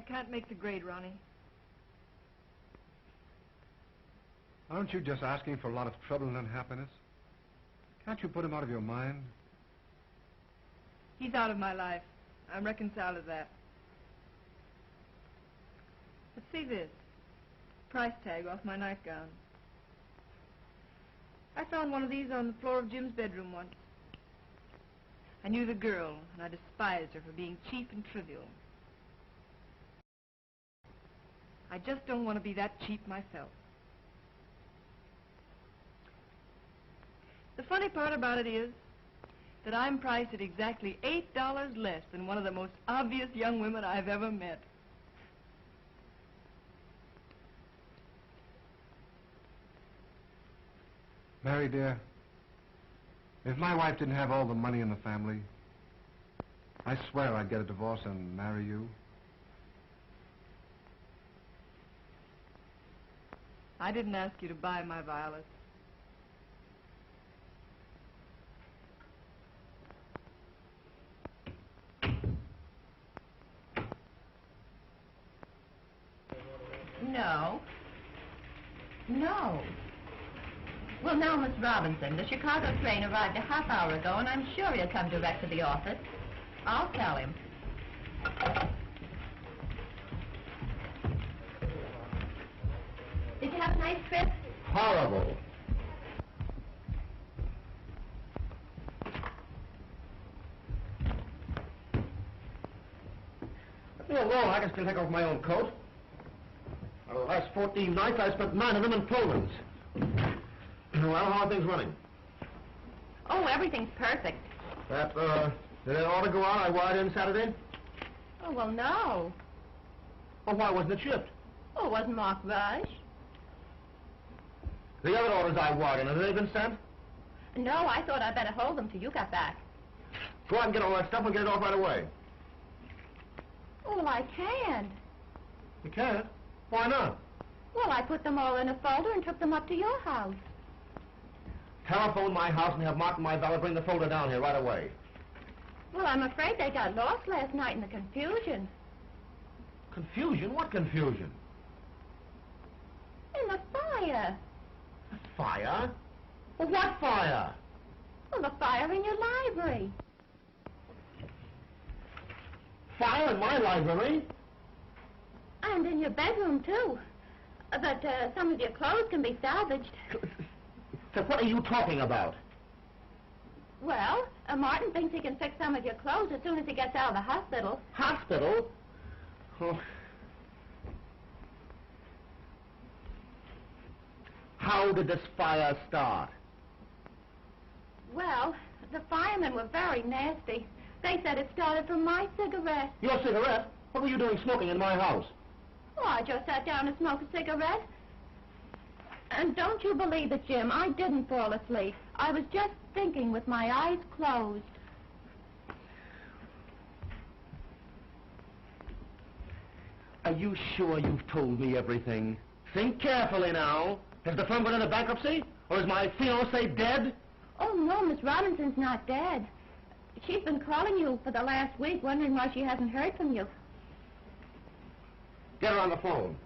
can't make the grade, Ronnie. Aren't you just asking for a lot of trouble and unhappiness? Can't you put him out of your mind? He's out of my life. I'm reconciled to that. But see this. Price tag off my nightgown. I found one of these on the floor of Jim's bedroom once. I knew the girl, and I despised her for being cheap and trivial. I just don't want to be that cheap myself. The funny part about it is that I'm priced at exactly $8 less than one of the most obvious young women I've ever met. Mary, dear, if my wife didn't have all the money in the family, I swear I'd get a divorce and marry you. I didn't ask you to buy my violets. No. No. Well, now, Miss Robinson, the Chicago train arrived a half hour ago, and I'm sure he'll come direct to the office. I'll tell him. Did you have a nice trip? Horrible. Leave me alone. I can still take off my own coat. For the last 14 nights, I spent 9 of them in Pullmans. Well, how are things running? Oh, everything's perfect. Did that order go out I wired in Saturday? Oh, well, no. Well, why wasn't it shipped? Oh, it wasn't marked rush. The other orders I wired in, have they been sent? No, I thought I'd better hold them till you got back. Go out and get all that stuff and get it off right away. Oh, well, I can't. You can't? Why not? Well, I put them all in a folder and took them up to your house. Telephone my house and have Martin, my valet, bring the folder down here right away. Well, I'm afraid they got lost last night in the confusion. Confusion? What confusion? In the fire. Fire? Well, what fire? Well, the fire in your library. Fire in my library? And in your bedroom, too. But some of your clothes can be salvaged. So what are you talking about? Well, Martin thinks he can fix some of your clothes as soon as he gets out of the hospital. Hospital? Oh. How did this fire start? Well, the firemen were very nasty. They said it started from my cigarette. Your cigarette? What were you doing smoking in my house? Oh, I just sat down and smoked a cigarette. And don't you believe it, Jim, I didn't fall asleep. I was just thinking with my eyes closed. Are you sure you've told me everything? Think carefully now. Has the firm gone into bankruptcy? Or is my fiancée dead? Oh, no, Miss Robinson's not dead. She's been calling you for the last week, wondering why she hasn't heard from you. Get her on the phone.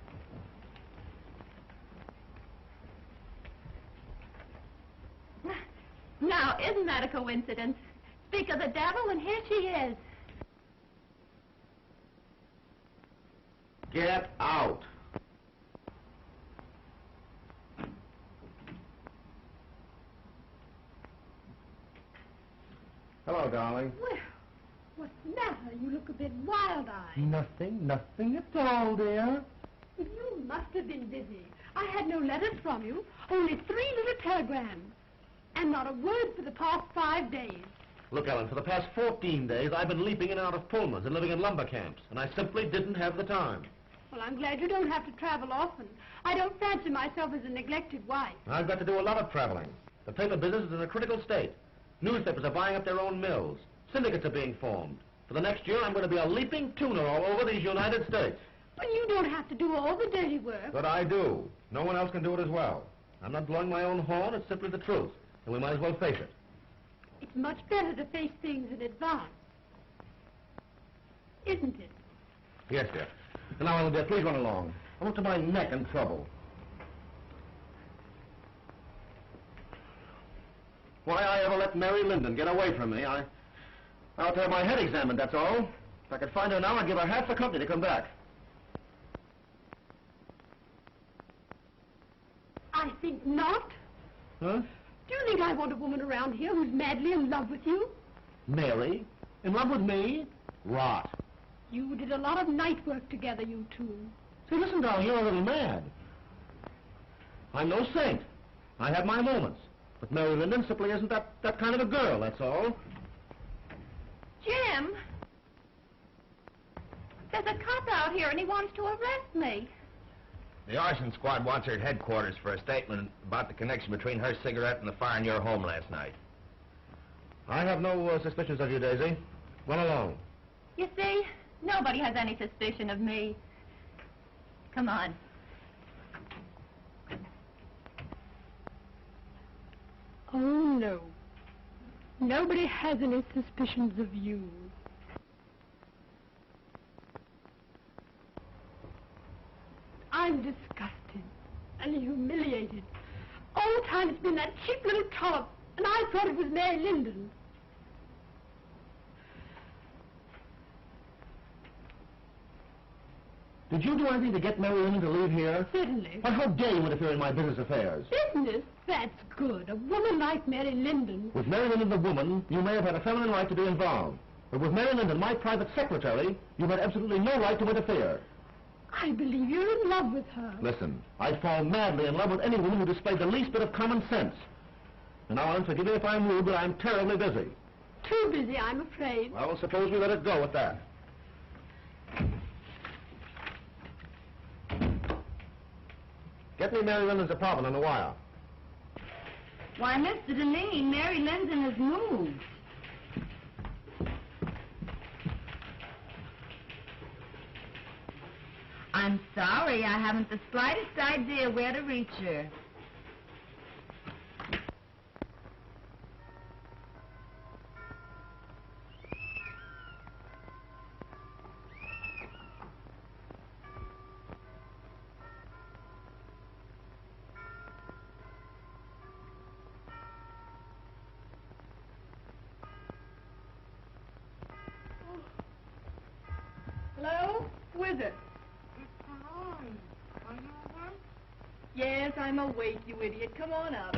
Now, isn't that a coincidence? Speak of the devil, and here she is. Get out. Hello, darling. Well, what's the matter? You look a bit wild-eyed. Nothing at all, dear. You must have been busy. I had no letters from you, only 3 little telegrams. And not a word for the past 5 days. Look, Ellen, for the past 14 days, I've been leaping in and out of Pullmans and living in lumber camps, and I simply didn't have the time. Well, I'm glad you don't have to travel often. I don't fancy myself as a neglected wife. I've got to do a lot of traveling. The paper business is in a critical state. Newspapers are buying up their own mills. Syndicates are being formed. For the next year, I'm going to be a leaping tuner all over these United States. But you don't have to do all the dirty work. But I do. No one else can do it as well. I'm not blowing my own horn. It's simply the truth. And we might as well face it. It's much better to face things in advance. Isn't it? Yes, dear. Now, Ellen, dear, please run along. I'm up to my neck in trouble. Why I ever let Mary Linden get away from me, I'll have to have my head examined, that's all. If I could find her now, I'd give her half the company to come back. I think not. Huh? Do you think I want a woman around here who's madly in love with you? Mary? In love with me? Rot. You did a lot of night work together, you two. See, listen, darling, you're a little mad. I'm no saint. I have my moments. But Mary Linden simply isn't that kind of a girl, that's all. Jim! There's a cop out here and he wants to arrest me. The arson squad wants her at headquarters for a statement about the connection between her cigarette and the fire in your home last night. I have no suspicions of you, Daisy. Run along. You see, nobody has any suspicion of me. Come on. Oh, no. Nobody has any suspicions of you. I'm disgusted and humiliated. All the time it's been that cheap little trollop, and I thought it was Mary Linden. Did you do anything to get Mary Linden to leave here? Certainly. Why, how dare you interfere in my business affairs? Business? That's good. A woman like Mary Linden. With Mary Linden, the woman, you may have had a feminine right to be involved. But with Mary Linden, my private secretary, you had absolutely no right to interfere. I believe you're in love with her. Listen, I'd fall madly in love with any woman who displayed the least bit of common sense. And now, Ellen, forgive me if I'm rude, but I'm terribly busy. Too busy, I'm afraid. Well, suppose we let it go at that. Get me Mary Linden's apartment on the wire. Why, Mr. Duneen, Mary Linden has moved. I'm sorry, I haven't the slightest idea where to reach her. Hello? Who is it? Yes, I'm awake, you idiot. Come on up.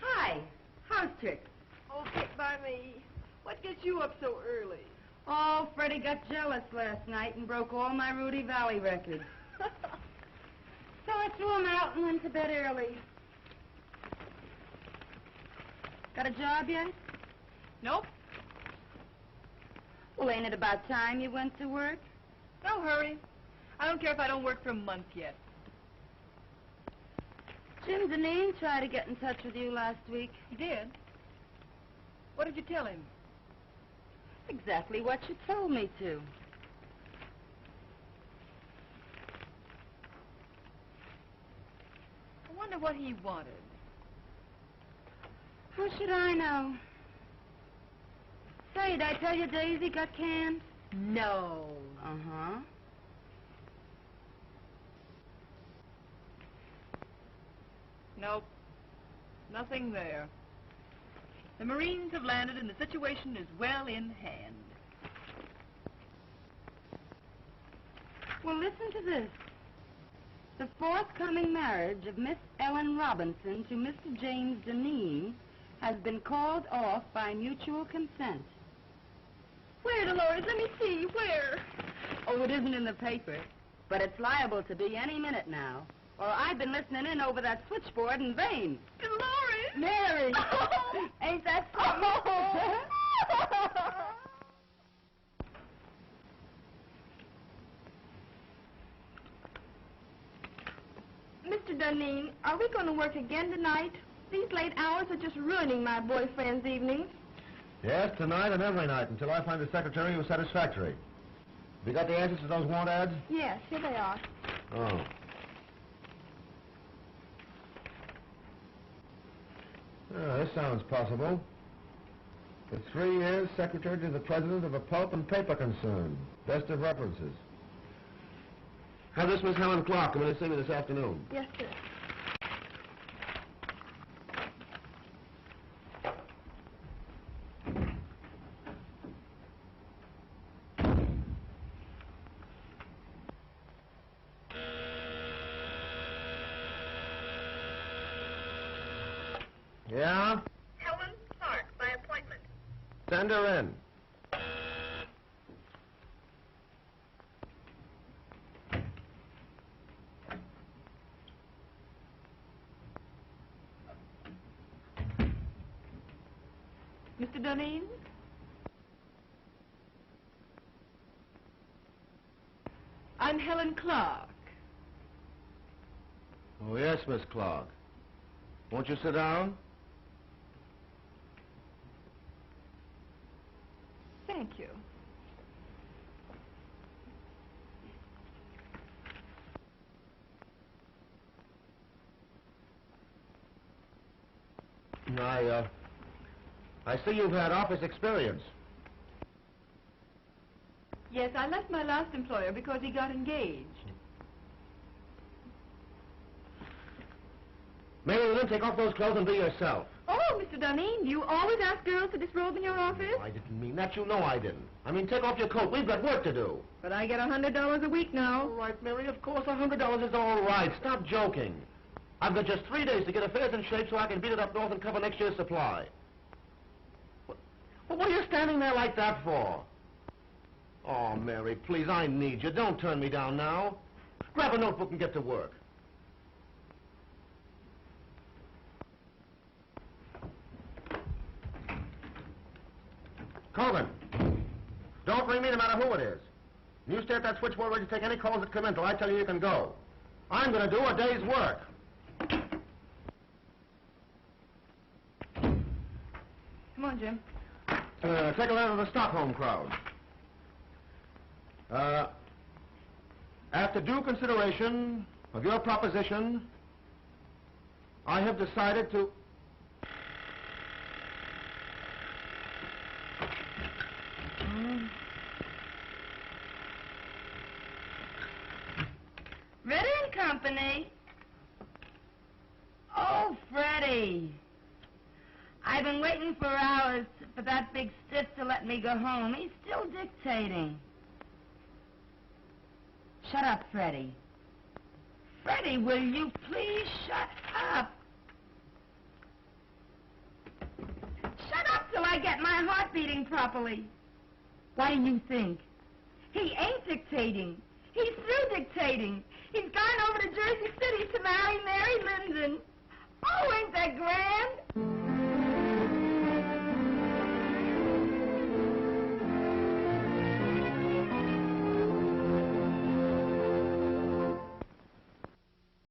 Hi, house trick. Oh, get by me. What gets you up so early? Oh, Freddie got jealous last night and broke all my Rudy Valley records. So I threw him out and went to bed early. Got a job yet? Nope. Well, ain't it about time you went to work? No hurry. I don't care if I don't work for a month yet. Jim Duneen tried to get in touch with you last week. He did? What did you tell him? Exactly what you told me to. I wonder what he wanted. How should I know? Say, did I tell you Daisy got canned? No. Uh-huh. Nope. Nothing there. The Marines have landed and the situation is well in hand. Well, listen to this. The forthcoming marriage of Miss Ellen Robinson to Mr. James Duneen has been called off by mutual consent. Where, Dolores? Let me see. Where? Oh, it isn't in the paper, but it's liable to be any minute now. Or I've been listening in over that switchboard in vain. Dolores! Mary! Oh. Ain't that something? Mr. Duneen, are we going to work again tonight? These late hours are just ruining my boyfriend's evenings. Yes, tonight and every night, until I find a secretary who's satisfactory. Have you got the answers to those want ads? Yes, here they are. Oh. This sounds possible. For 3 years, secretary to the president of a pulp and paper concern. Best of references. Have this Miss Helen Clark come in and see me this afternoon. Yes, sir. Yeah? Helen Clark, by appointment. Send her in. Mr. Duneen? I'm Helen Clark. Oh, yes, Miss Clark. Won't you sit down? Thank you. I see you've had office experience. Yes, I left my last employer because he got engaged. Mary, then take off those clothes and be yourself. Oh, Mr. Duneen, do you always ask girls to disrobe in your office? I didn't mean that. You know I didn't. I mean, take off your coat. We've got work to do. But I get $100 a week now. All right, Mary, of course, $100 is all right. Stop joking. I've got just 3 days to get affairs in shape so I can beat it up north and cover next year's supply. Well, what are you standing there like that for? Oh, Mary, please, I need you. Don't turn me down now. Grab a notebook and get to work. Colvin, don't ring me no matter who it is. You stay at that switchboard ready to take any calls that come in till I tell you you can go. I'm going to do a day's work. Come on, Jim. Take a letter to the Stockholm crowd. After due consideration of your proposition, I have decided to... Ritter and Company. Oh, Freddie. I've been waiting for hours for that big stiff to let me go home. He's still dictating. Shut up, Freddie. Freddie, will you please shut up? Shut up till I get my heart beating properly. What do you think? He ain't dictating. He's through dictating. He's gone over to Jersey City to marry Mary Linden. Oh, ain't that grand?